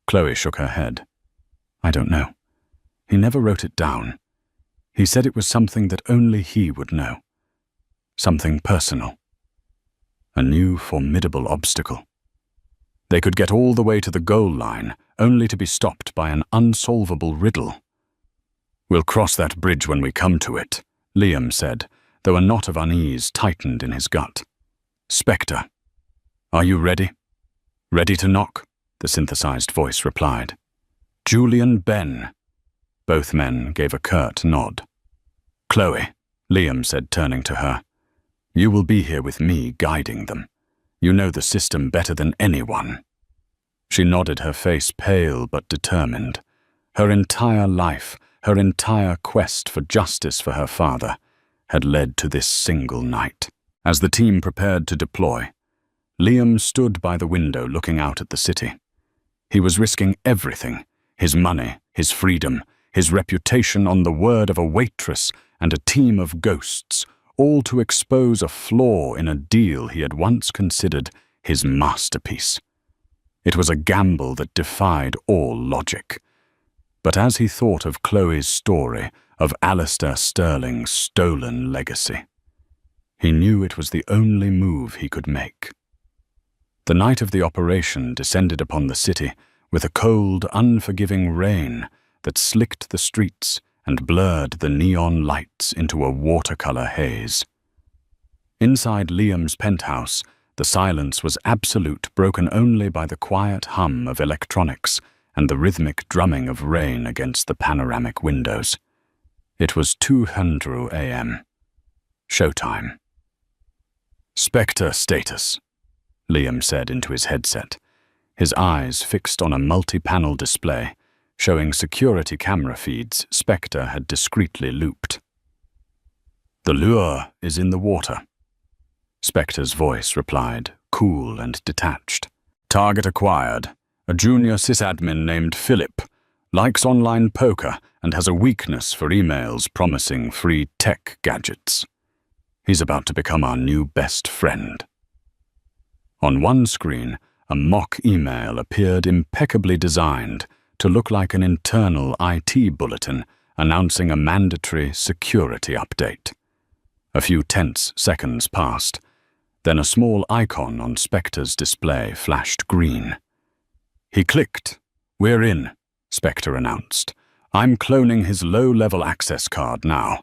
Speaker 1: Chloe shook her head. "I don't know. He never wrote it down. He said it was something that only he would know. Something personal. A new formidable obstacle. They could get all the way to the goal line, only to be stopped by an unsolvable riddle. "We'll cross that bridge when we come to it," Liam said, though a knot of unease tightened in his gut. "Spectre, are you ready?" "Ready to knock?" the synthesized voice replied. "Julian, Ben." Both men gave a curt nod. "Chloe," Liam said, turning to her, "you will be here with me, guiding them. You know the system better than anyone." She nodded, her face pale but determined. Her entire life, her entire quest for justice for her father, had led to this single night. As the team prepared to deploy, Liam stood by the window looking out at the city. He was risking everything, his money, his freedom, his reputation on the word of a waitress and a team of ghosts, all to expose a flaw in a deal he had once considered his masterpiece. It was a gamble that defied all logic. But as he thought of Chloe's story, of Alistair Sterling's stolen legacy, he knew it was the only move he could make. The night of the operation descended upon the city with a cold, unforgiving rain that slicked the streets and blurred the neon lights into a watercolor haze. Inside Liam's penthouse, the silence was absolute, broken only by the quiet hum of electronics and the rhythmic drumming of rain against the panoramic windows. It was 2:00 a.m. Showtime. "Spectre status," Liam said into his headset. his eyes fixed on a multi-panel display, showing security camera feeds Spectre had discreetly looped. "The lure is in the water," Spectre's voice replied, cool and detached. "Target acquired. A junior sysadmin named Philip, likes online poker and has a weakness for emails promising free tech gadgets. He's about to become our new best friend." On one screen, a mock email appeared impeccably designed to look like an internal IT bulletin announcing a mandatory security update. A few tense seconds passed. Then a small icon on Spectre's display flashed green. He clicked. "We're in," Spectre announced. "I'm cloning his low-level access card now.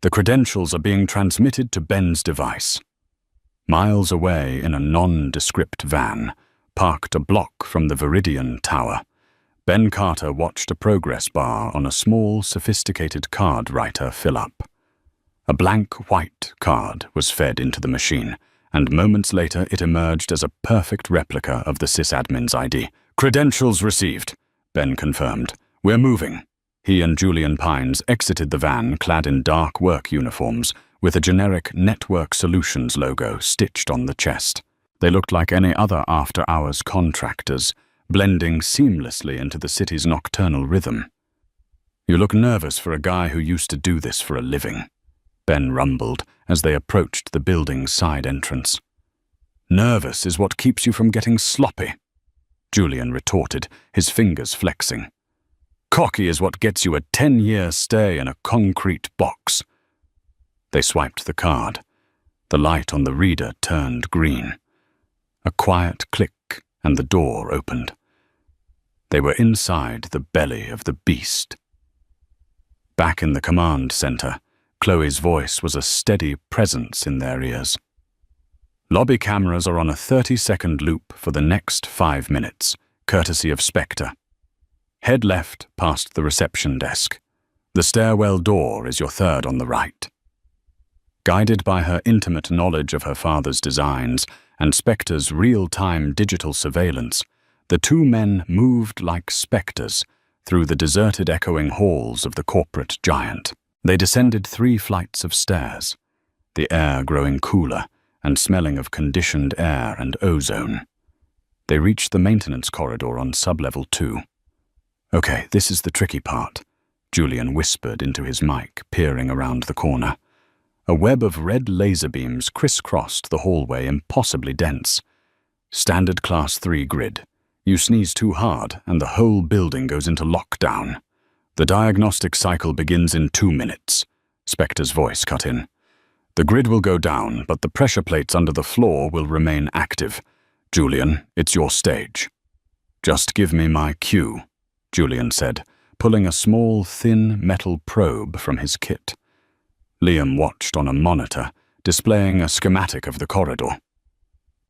Speaker 1: The credentials are being transmitted to Ben's device." Miles away in a nondescript van, parked a block from the Viridian Tower, Ben Carter watched a progress bar on a small, sophisticated card writer fill up. A blank white card was fed into the machine, and moments later it emerged as a perfect replica of the sysadmin's ID. "Credentials received," Ben confirmed. "We're moving." He and Julian Pines exited the van clad in dark work uniforms with a generic Network Solutions logo stitched on the chest. They looked like any other after-hours contractors, blending seamlessly into the city's nocturnal rhythm. "You look nervous for a guy who used to do this for a living," Ben rumbled as they approached the building's side entrance. "Nervous is what keeps you from getting sloppy," Julian retorted, his fingers flexing. "Cocky is what gets you a 10-year stay in a concrete box." They swiped the card. The light on the reader turned green. A quiet click and the door opened. They were inside the belly of the beast. Back in the command center, Chloe's voice was a steady presence in their ears. "Lobby cameras are on a 30-second loop for the next 5 minutes, courtesy of Spectre. Head left past the reception desk. The stairwell door is your third on the right." Guided by her intimate knowledge of her father's designs and Spectre's real-time digital surveillance, the two men moved like specters through the deserted echoing halls of the corporate giant. They descended 3 flights of stairs, the air growing cooler and smelling of conditioned air and ozone. They reached the maintenance corridor on sublevel 2. "Okay, this is the tricky part," Julian whispered into his mic, peering around the corner. A web of red laser beams crisscrossed the hallway, impossibly dense. "Standard Class 3 grid. You sneeze too hard, and the whole building goes into lockdown. The diagnostic cycle begins in 2 minutes," Spectre's voice cut in. "The grid will go down, but the pressure plates under the floor will remain active. Julian, it's your stage." "Just give me my cue," Julian said, pulling a small, thin metal probe from his kit. Liam watched on a monitor, displaying a schematic of the corridor.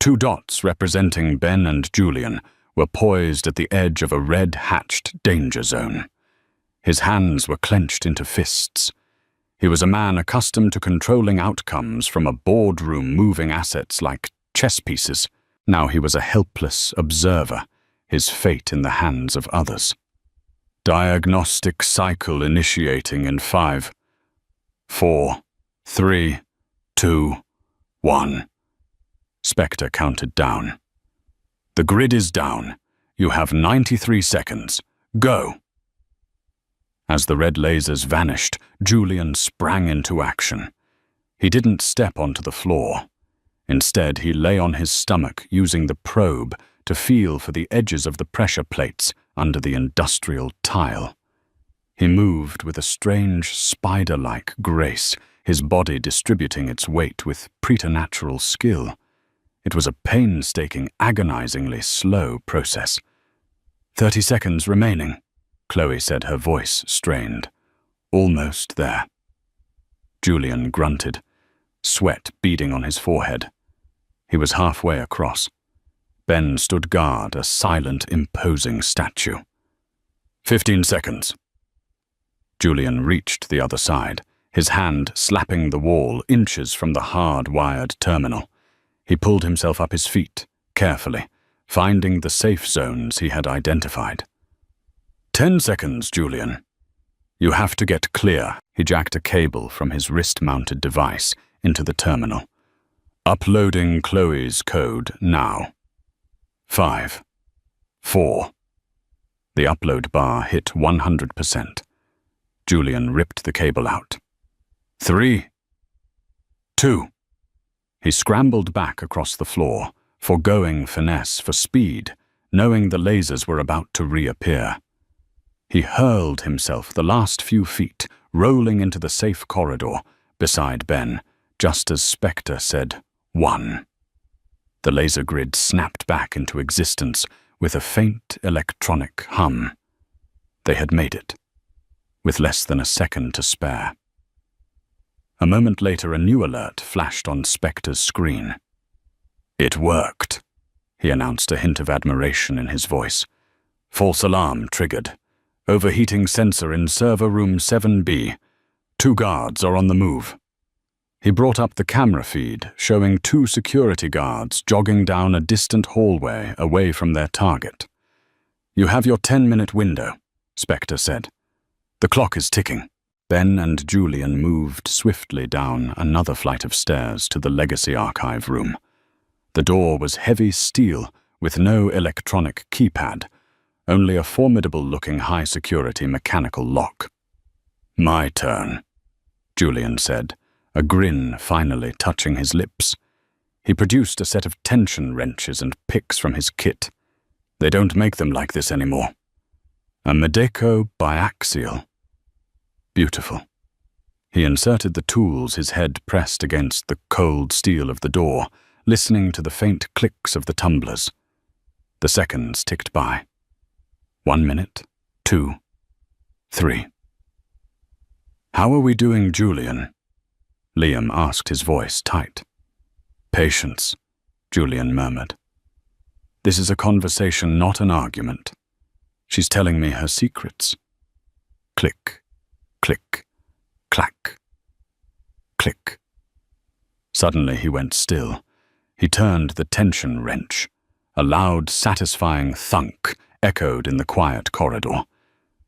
Speaker 1: 2 dots representing Ben and Julian were poised at the edge of a red-hatched danger zone. His hands were clenched into fists. He was a man accustomed to controlling outcomes from a boardroom, moving assets like chess pieces. Now he was a helpless observer, his fate in the hands of others. "Diagnostic cycle initiating in 5, 4, 3, 2, 1. Spectre counted down. "The grid is down. You have 93 seconds. Go!" As the red lasers vanished, Julian sprang into action. He didn't step onto the floor. Instead, he lay on his stomach, using the probe to feel for the edges of the pressure plates under the industrial tile. He moved with a strange, spider-like grace, his body distributing its weight with preternatural skill. It was a painstaking, agonizingly slow process. 30 seconds remaining, Chloe said, her voice strained. "Almost there." Julian grunted, sweat beading on his forehead. He was halfway across. Ben stood guard, a silent, imposing statue. 15 seconds. Julian reached the other side, his hand slapping the wall inches from the hard-wired terminal. He pulled himself up his feet, carefully, finding the safe zones he had identified. 10 seconds, Julian. You have to get clear. He jacked a cable from his wrist-mounted device into the terminal. Uploading Chloe's code now. 5, 4. The upload bar hit 100%. Julian ripped the cable out. 3, 2. He scrambled back across the floor, foregoing finesse for speed, knowing the lasers were about to reappear. He hurled himself the last few feet, rolling into the safe corridor beside Ben, just as Spectre said, 1. The laser grid snapped back into existence with a faint electronic hum. They had made it, with less than a second to spare. A moment later, a new alert flashed on Spectre's screen. It worked, he announced, a hint of admiration in his voice. False alarm triggered. Overheating sensor in server room 7B. 2 guards are on the move. He brought up the camera feed, showing 2 security guards jogging down a distant hallway away from their target. You have your 10-minute window, Spectre said. The clock is ticking. Ben and Julian moved swiftly down another flight of stairs to the Legacy Archive room. The door was heavy steel with no electronic keypad, only a formidable-looking high-security mechanical lock. My turn, Julian said, a grin finally touching his lips. He produced a set of tension wrenches and picks from his kit. They don't make them like this anymore. A Medeco biaxial. Beautiful. He inserted the tools, his head pressed against the cold steel of the door, listening to the faint clicks of the tumblers. The seconds ticked by. 1 minute, 2, 3. How are we doing, Julian? Liam asked, his voice tight. Patience, Julian murmured. This is a conversation, not an argument. She's telling me her secrets. Click, click, clack, click. Suddenly he went still. He turned the tension wrench. A loud, satisfying thunk echoed in the quiet corridor.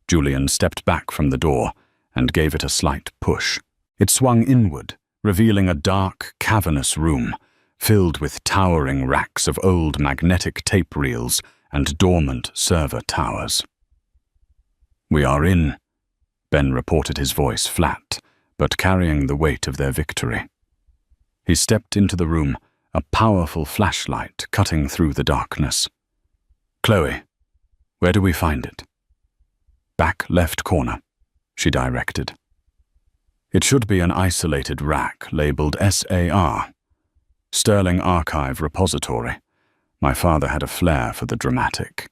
Speaker 1: Julian stepped back from the door and gave it a slight push. It swung inward, revealing a dark, cavernous room filled with towering racks of old magnetic tape reels and dormant server towers. We are in, Ben reported, his voice flat, but carrying the weight of their victory. He stepped into the room, a powerful flashlight cutting through the darkness. Chloe, where do we find it? Back left corner, she directed. It should be an isolated rack labeled SAR, Sterling Archive Repository. My father had a flair for the dramatic.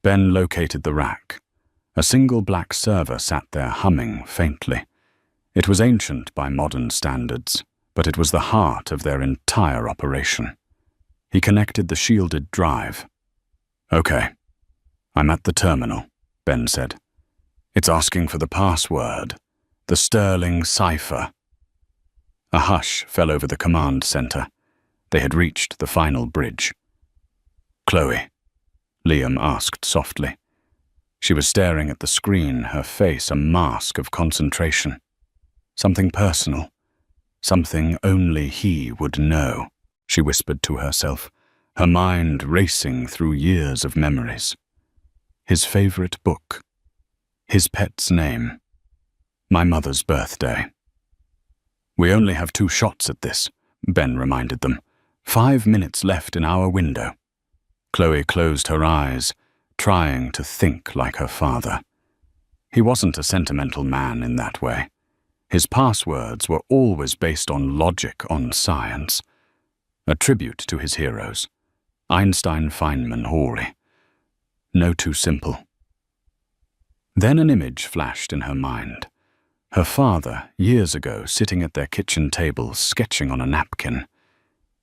Speaker 1: Ben located the rack. A single black server sat there humming faintly. It was ancient by modern standards, but it was the heart of their entire operation. He connected the shielded drive. Okay, I'm at the terminal, Ben said. It's asking for the password, the Sterling cipher. A hush fell over the command center. They had reached the final bridge. Chloe, Liam asked softly. She was staring at the screen, her face a mask of concentration. Something personal. Something only he would know, she whispered to herself, her mind racing through years of memories. His favorite book. His pet's name. My mother's birthday. We only have 2 shots at this, Ben reminded them. 5 minutes left in our window. Chloe closed her eyes, trying to think like her father. He wasn't a sentimental man in that way. His passwords were always based on logic, on science. A tribute to his heroes. Einstein, Feynman, Hawley. No too simple. Then an image flashed in her mind. Her father, years ago, sitting at their kitchen table, sketching on a napkin.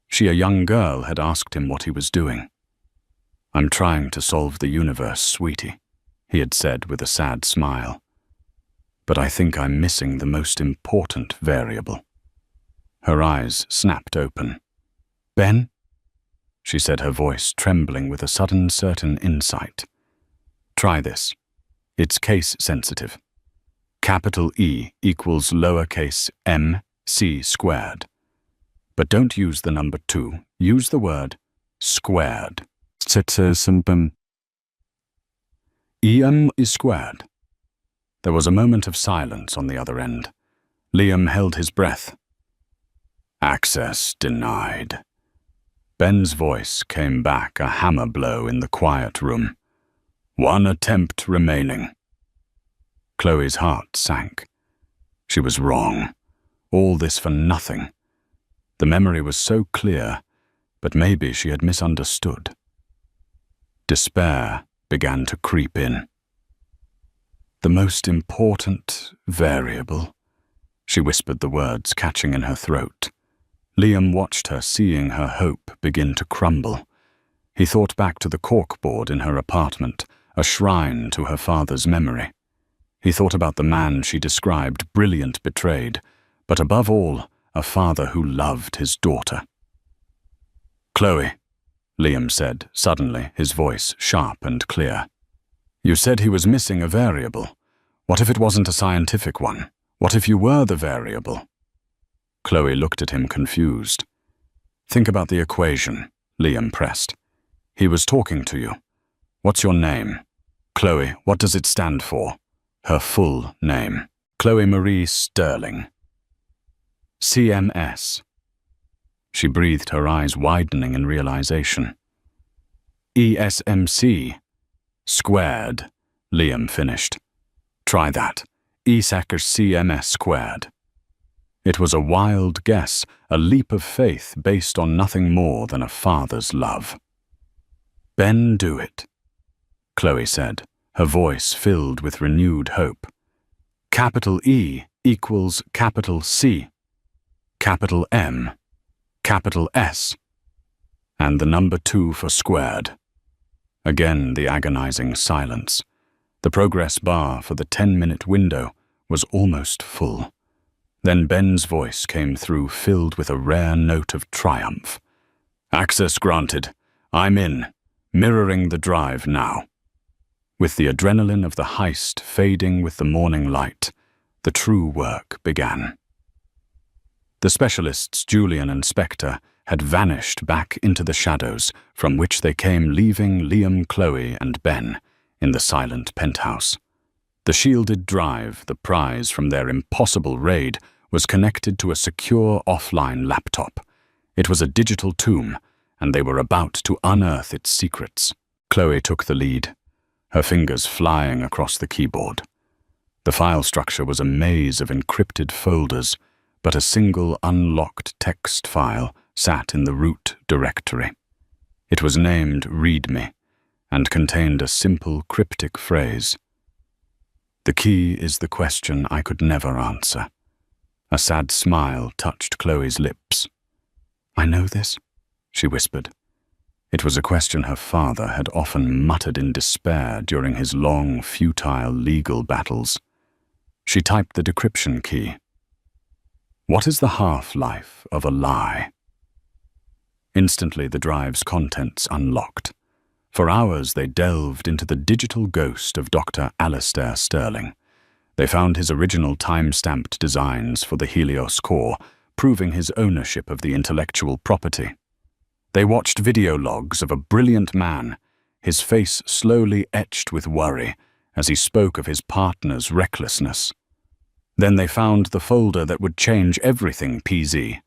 Speaker 1: She, a young girl, had asked him what he was doing. I'm trying to solve the universe, sweetie, he had said with a sad smile. But I think I'm missing the most important variable. Her eyes snapped open. Ben? she said, her voice trembling with a sudden certain insight. Try this. It's case-sensitive. Capital E equals lowercase m c squared. But don't use the number 2. Use the word squared. EM is squared. There was a moment of silence on the other end. Liam held his breath. Access denied. Ben's voice came back, a hammer blow in the quiet room. 1 attempt remaining. Chloe's heart sank. She was wrong. All this for nothing. The memory was so clear, but maybe she had misunderstood. Despair began to creep in. The most important variable. She whispered the words, catching in her throat. Liam watched her, seeing her hope begin to crumble. He thought back to the corkboard in her apartment, a shrine to her father's memory. He thought about the man she described, brilliant, betrayed, but above all, a father who loved his daughter. Chloe, Liam said, suddenly, his voice sharp and clear. You said he was missing a variable. What if it wasn't a scientific one? What if you were the variable? Chloe looked at him confused. Think about the equation, Liam pressed. He was talking to you. What's your name? Chloe, what does it stand for? Her full name. Chloe Marie Sterling. CMS. She breathed, her eyes widening in realization. ESMC. Squared, Liam finished. Try that. E-Sacker CMS squared. It was a wild guess, a leap of faith based on nothing more than a father's love. Ben, do it, Chloe said, her voice filled with renewed hope. Capital E equals capital C, capital M, capital S, and the number 2 for squared. Again the agonizing silence. The progress bar for the 10-minute window was almost full. Then Ben's voice came through, filled with a rare note of triumph. Access granted. I'm in, mirroring the drive now. With the adrenaline of the heist fading with the morning light, the true work began. The specialists, Julian and Spectre, had vanished back into the shadows from which they came, leaving Liam, Chloe, and Ben in the silent penthouse. The shielded drive, the prize from their impossible raid, was connected to a secure offline laptop. It was a digital tomb, and they were about to unearth its secrets. Chloe took the lead, her fingers flying across the keyboard. The file structure was a maze of encrypted folders, but a single unlocked text file sat in the root directory. It was named README and contained a simple cryptic phrase. The key is the question I could never answer. A sad smile touched Chloe's lips. I know this, she whispered. It was a question her father had often muttered in despair during his long, futile legal battles. She typed the decryption key. What is the half-life of a lie? Instantly, the drive's contents unlocked. For hours, they delved into the digital ghost of Dr. Alistair Sterling. They found his original time-stamped designs for the Helios core, proving his ownership of the intellectual property. They watched video logs of a brilliant man, his face slowly etched with worry as he spoke of his partner's recklessness. Then they found the folder that would change everything PZ.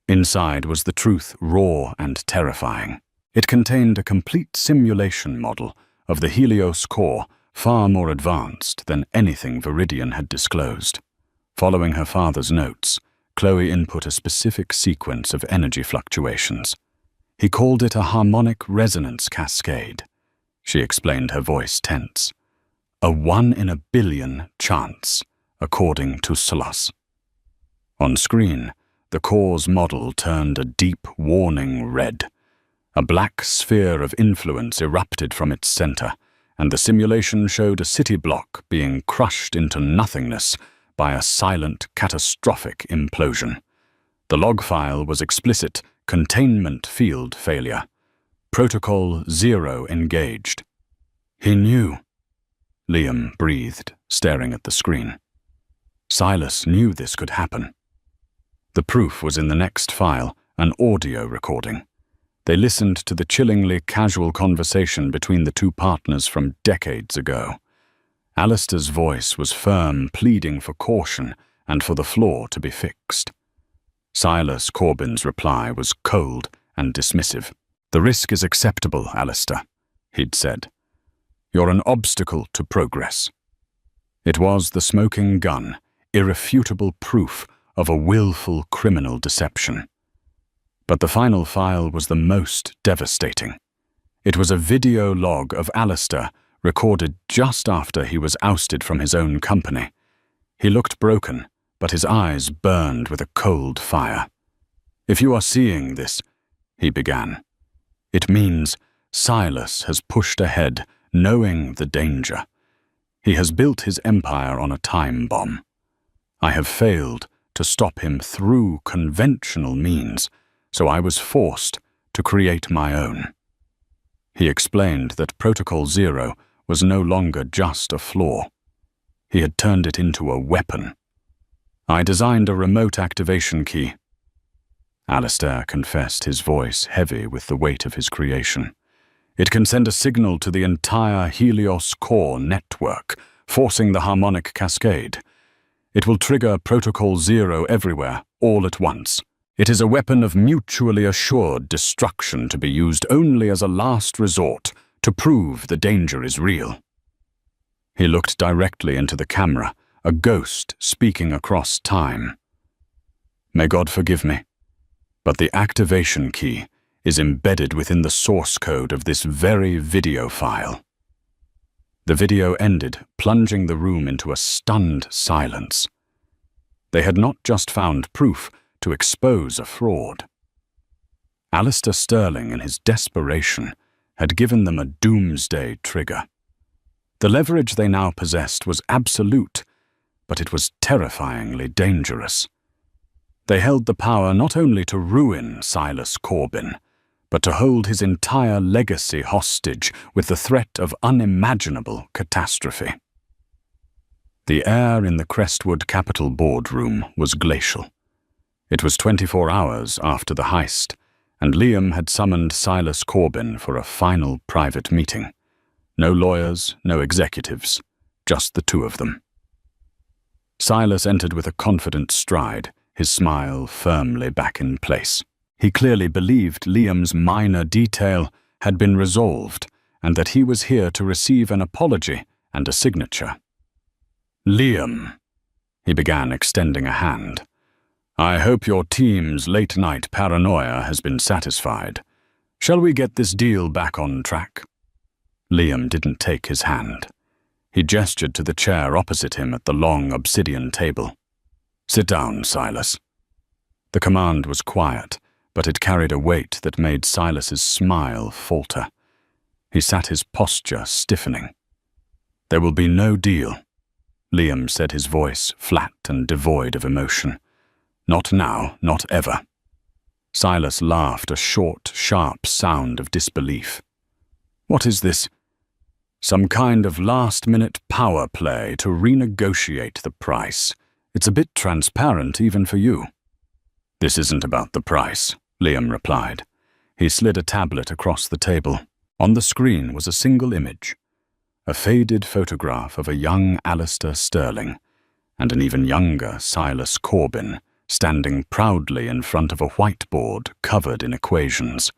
Speaker 1: Inside was the truth, raw and terrifying. It contained a complete simulation model of the Helios core, far more advanced than anything Viridian had disclosed. Following her father's notes, Chloe input a specific sequence of energy fluctuations. He called it a harmonic resonance cascade. She explained, her voice tense. A 1 in a billion chance, according to Solas. On screen, the core's model turned a deep, warning red. A black sphere of influence erupted from its center, and the simulation showed a city block being crushed into nothingness by a silent, catastrophic implosion. The log file was explicit, containment field failure. Protocol 0 engaged. He knew. Liam breathed, staring at the screen. Silas knew this could happen. The proof was in the next file, an audio recording. They listened to the chillingly casual conversation between the two partners from decades ago. Alistair's voice was firm, pleading for caution and for the flaw to be fixed. Silas Corbyn's reply was cold and dismissive. "The risk is acceptable, Alistair," he'd said. "You're an obstacle to progress." It was the smoking gun, irrefutable proof of a willful criminal deception. But the final file was the most devastating. It was a video log of Alistair recorded just after he was ousted from his own company. He looked broken, but his eyes burned with a cold fire. "If you are seeing this," he began, "it means Silas has pushed ahead, knowing the danger. He has built his empire on a time bomb. I have failed to stop him through conventional means, so I was forced to create my own." He explained that Protocol 0 was no longer just a flaw. He had turned it into a weapon. "I designed a remote activation key." Alistair confessed, his voice heavy with the weight of his creation. "It can send a signal to the entire Helios core network, forcing the harmonic cascade. It will trigger Protocol 0 everywhere, all at once. It is a weapon of mutually assured destruction to be used only as a last resort to prove the danger is real." He looked directly into the camera, a ghost speaking across time. "May God forgive me, but the activation key is embedded within the source code of this very video file." The video ended, plunging the room into a stunned silence. They had not just found proof to expose a fraud. Alistair Sterling, in his desperation, had given them a doomsday trigger. The leverage they now possessed was absolute, but it was terrifyingly dangerous. They held the power not only to ruin Silas Corbyn, but to hold his entire legacy hostage with the threat of unimaginable catastrophe. The air in the Crestwood Capital boardroom was glacial. It was 24 hours after the heist, and Liam had summoned Silas Corbyn for a final private meeting. No lawyers, no executives, just the two of them. Silas entered with a confident stride, his smile firmly back in place. He clearly believed Liam's minor detail had been resolved and that he was here to receive an apology and a signature. "Liam," he began, extending a hand, "I hope your team's late-night paranoia has been satisfied. Shall we get this deal back on track?" Liam didn't take his hand. He gestured to the chair opposite him at the long obsidian table. "Sit down, Silas." The command was quiet, but it carried a weight that made Silas's smile falter. He sat, his posture stiffening. "There will be no deal," Liam said, his voice flat and devoid of emotion. "Not now, not ever." Silas laughed, a short, sharp sound of disbelief. "What is this? Some kind of last-minute power play to renegotiate the price? It's a bit transparent even for you." "This isn't about the price," Liam replied. He slid a tablet across the table. On the screen was a single image, a faded photograph of a young Alistair Sterling and an even younger Silas Corbyn, standing proudly in front of a whiteboard covered in equations.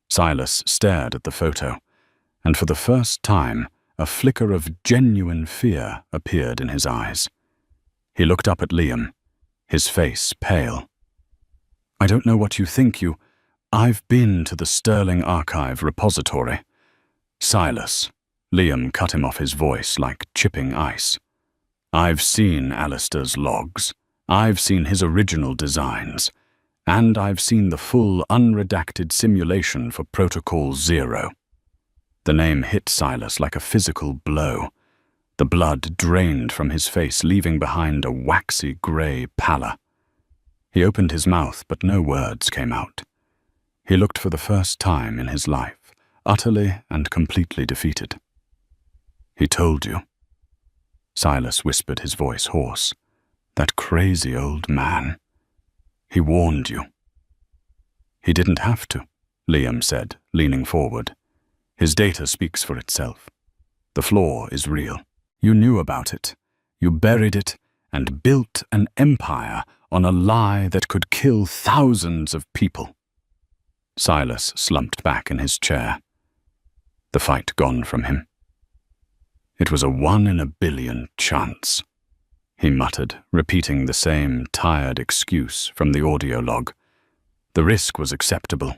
Speaker 1: Silas stared at the photo, and for the first time, a flicker of genuine fear appeared in his eyes. He looked up at Liam, his face pale. "I don't know what you think, I've been to the Sterling Archive repository." "Silas," Liam cut him off, his voice like chipping ice. "I've seen Alistair's logs. I've seen his original designs. And I've seen the full, unredacted simulation for Protocol 0. The name hit Silas like a physical blow. The blood drained from his face, leaving behind a waxy grey pallor. He opened his mouth, but no words came out. He looked for the first time in his life, utterly and completely defeated. "He told you." Silas whispered, his voice hoarse. "That crazy old man. He warned you." "He didn't have to," Liam said, leaning forward. "His data speaks for itself. The flaw is real. You knew about it. You buried it and built an empire on a lie that could kill thousands of people." Silas slumped back in his chair, the fight gone from him. "It was a 1 in a billion chance," he muttered, repeating the same tired excuse from the audio log. "The risk was acceptable."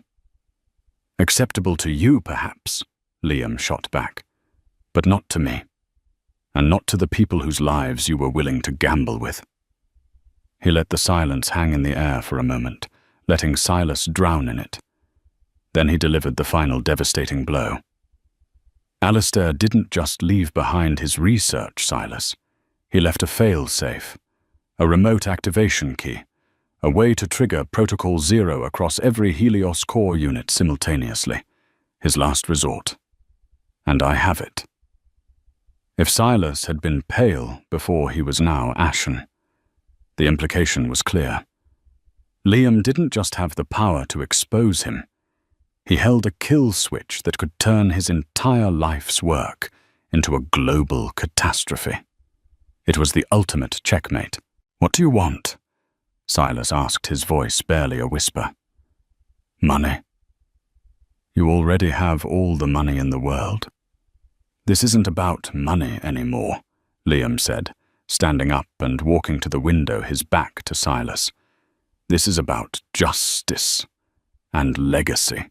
Speaker 1: "Acceptable to you, perhaps," Liam shot back, "but not to me, and not to the people whose lives you were willing to gamble with." He let the silence hang in the air for a moment, letting Silas drown in it. Then he delivered the final devastating blow. Alistair didn't just leave behind his research, Silas. He left a fail-safe, a remote activation key, a way to trigger Protocol 0 across every Helios core unit simultaneously, his last resort. And I have it. If Silas had been pale before he was now ashen, the implication was clear. Liam didn't just have the power to expose him. He held a kill switch that could turn his entire life's work into a global catastrophe. It was the ultimate checkmate. "What do you want?" Silas asked, his voice barely a whisper. "Money." "You already have all the money in the world." "This isn't about money anymore," Liam said, standing up and walking to the window, his back to Silas. "This is about justice and legacy."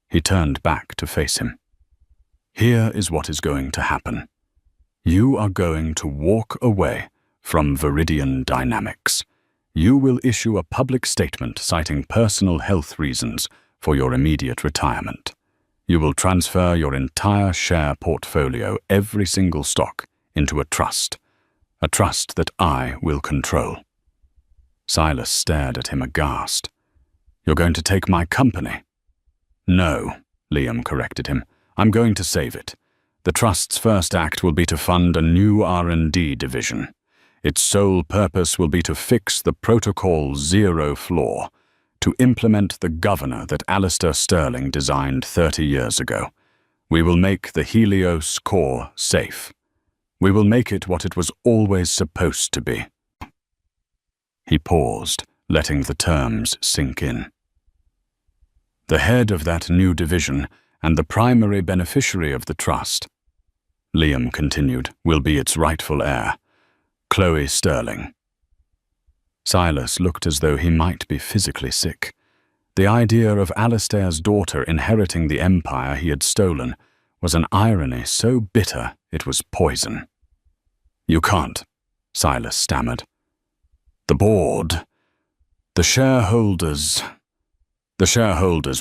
Speaker 1: He turned back to face him. "Here is what is going to happen. You are going to walk away from Viridian Dynamics. You will issue a public statement citing personal health reasons for your immediate retirement. You will transfer your entire share portfolio, every single stock, into a trust that I will control." Silas stared at him aghast. "You're going to take my company?" "No," Liam corrected him. "I'm going to save it. The Trust's first act will be to fund a new R&D division. Its sole purpose will be to fix the Protocol 0 flaw, to implement the governor that Alistair Sterling designed 30 years ago. We will make the Helios core safe. We will make it what it was always supposed to be." He paused, letting the terms sink in. "The head of that new division and the primary beneficiary of the trust," Liam continued, "will be its rightful heir, Chloe Sterling." Silas looked as though he might be physically sick. The idea of Alistair's daughter inheriting the empire he had stolen was an irony so bitter it was poison. "You can't," Silas stammered. "The board, the shareholders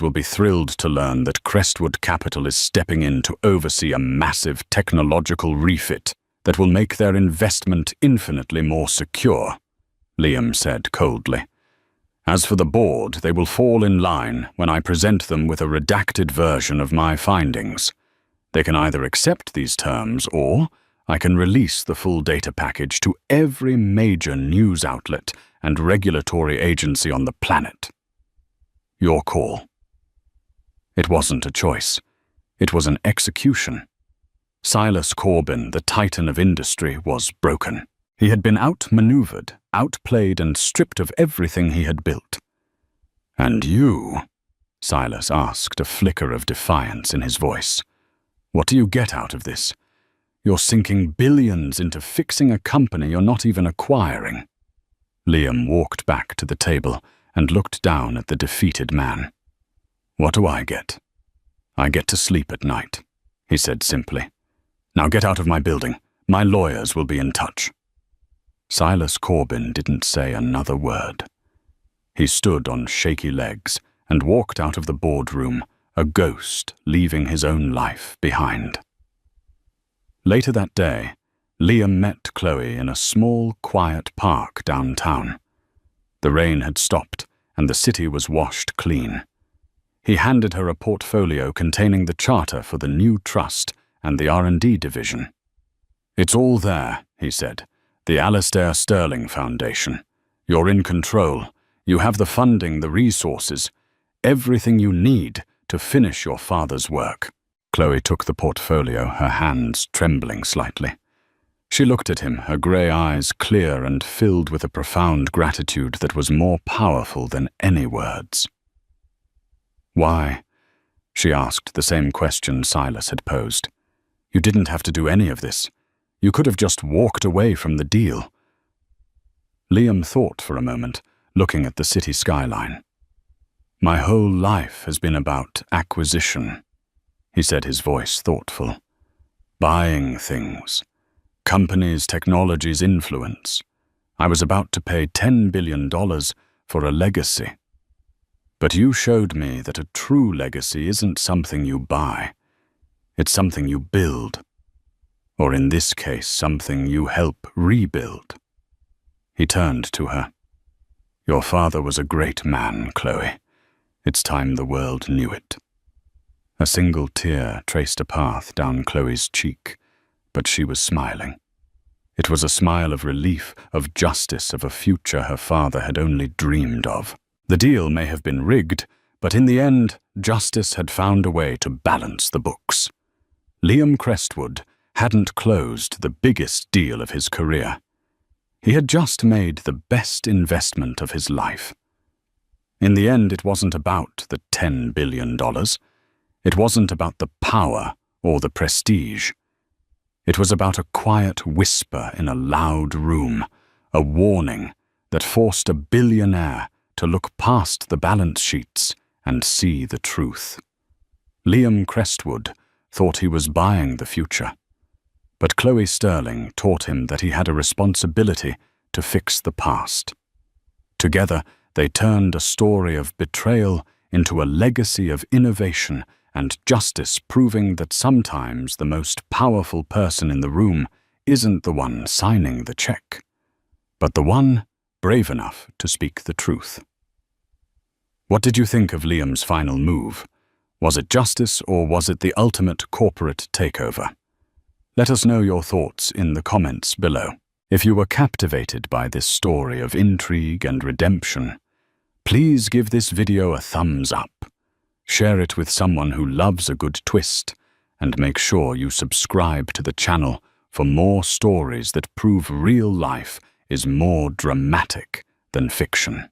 Speaker 1: will be thrilled to learn that Crestwood Capital is stepping in to oversee a massive technological refit that will make their investment infinitely more secure," Liam said coldly. "As for the board, they will fall in line when I present them with a redacted version of my findings. They can either accept these terms or I can release the full data package to every major news outlet and regulatory agency on the planet. Your call." It wasn't a choice. It was an execution. Silas Corbin, the titan of industry, was broken. He had been outmaneuvered, outplayed, and stripped of everything he had built. "And you?" Silas asked, a flicker of defiance in his voice. "What do you get out of this? You're sinking billions into fixing a company you're not even acquiring." Liam walked back to the table and looked down at the defeated man. "What do I get? I get to sleep at night," he said simply. "Now get out of my building. My lawyers will be in touch." Silas Corbin didn't say another word. He stood on shaky legs and walked out of the boardroom, a ghost leaving his own life behind. Later that day, Liam met Chloe in a small, quiet park downtown. The rain had stopped, and the city was washed clean. He handed her a portfolio containing the charter for the new trust and the R&D division. "It's all there," he said. "The Alastair Sterling Foundation. You're in control. You have the funding, the resources, everything you need to finish your father's work." Chloe took the portfolio, her hands trembling slightly. She looked at him, her grey eyes clear and filled with a profound gratitude that was more powerful than any words. "Why?" she asked the same question Silas had posed. "You didn't have to do any of this. You could have just walked away from the deal." Liam thought for a moment, looking at the city skyline. "My whole life has been about acquisition," he said, his voice thoughtful. "Buying things. Companies, technologies, influence. I was about to pay $10 billion for a legacy. But you showed me that a true legacy isn't something you buy. It's something you build. Or in this case, something you help rebuild." He turned to her. "Your father was a great man, Chloe. It's time the world knew it." A single tear traced a path down Chloe's cheek, but she was smiling. It was a smile of relief, of justice, of a future her father had only dreamed of. The deal may have been rigged, but in the end, justice had found a way to balance the books. Liam Crestwood hadn't closed the biggest deal of his career. He had just made the best investment of his life. In the end, it wasn't about the $10 billion. It wasn't about the power or the prestige. It was about a quiet whisper in a loud room, a warning that forced a billionaire to look past the balance sheets and see the truth. Liam Crestwood thought he was buying the future, but Chloe Sterling taught him that he had a responsibility to fix the past. Together, they turned a story of betrayal into a legacy of innovation and justice, proving that sometimes the most powerful person in the room isn't the one signing the check, but the one brave enough to speak the truth. What did you think of Liam's final move? Was it justice, or was it the ultimate corporate takeover? Let us know your thoughts in the comments below. If you were captivated by this story of intrigue and redemption, please give this video a thumbs up. Share it with someone who loves a good twist, and make sure you subscribe to the channel for more stories that prove real life is more dramatic than fiction.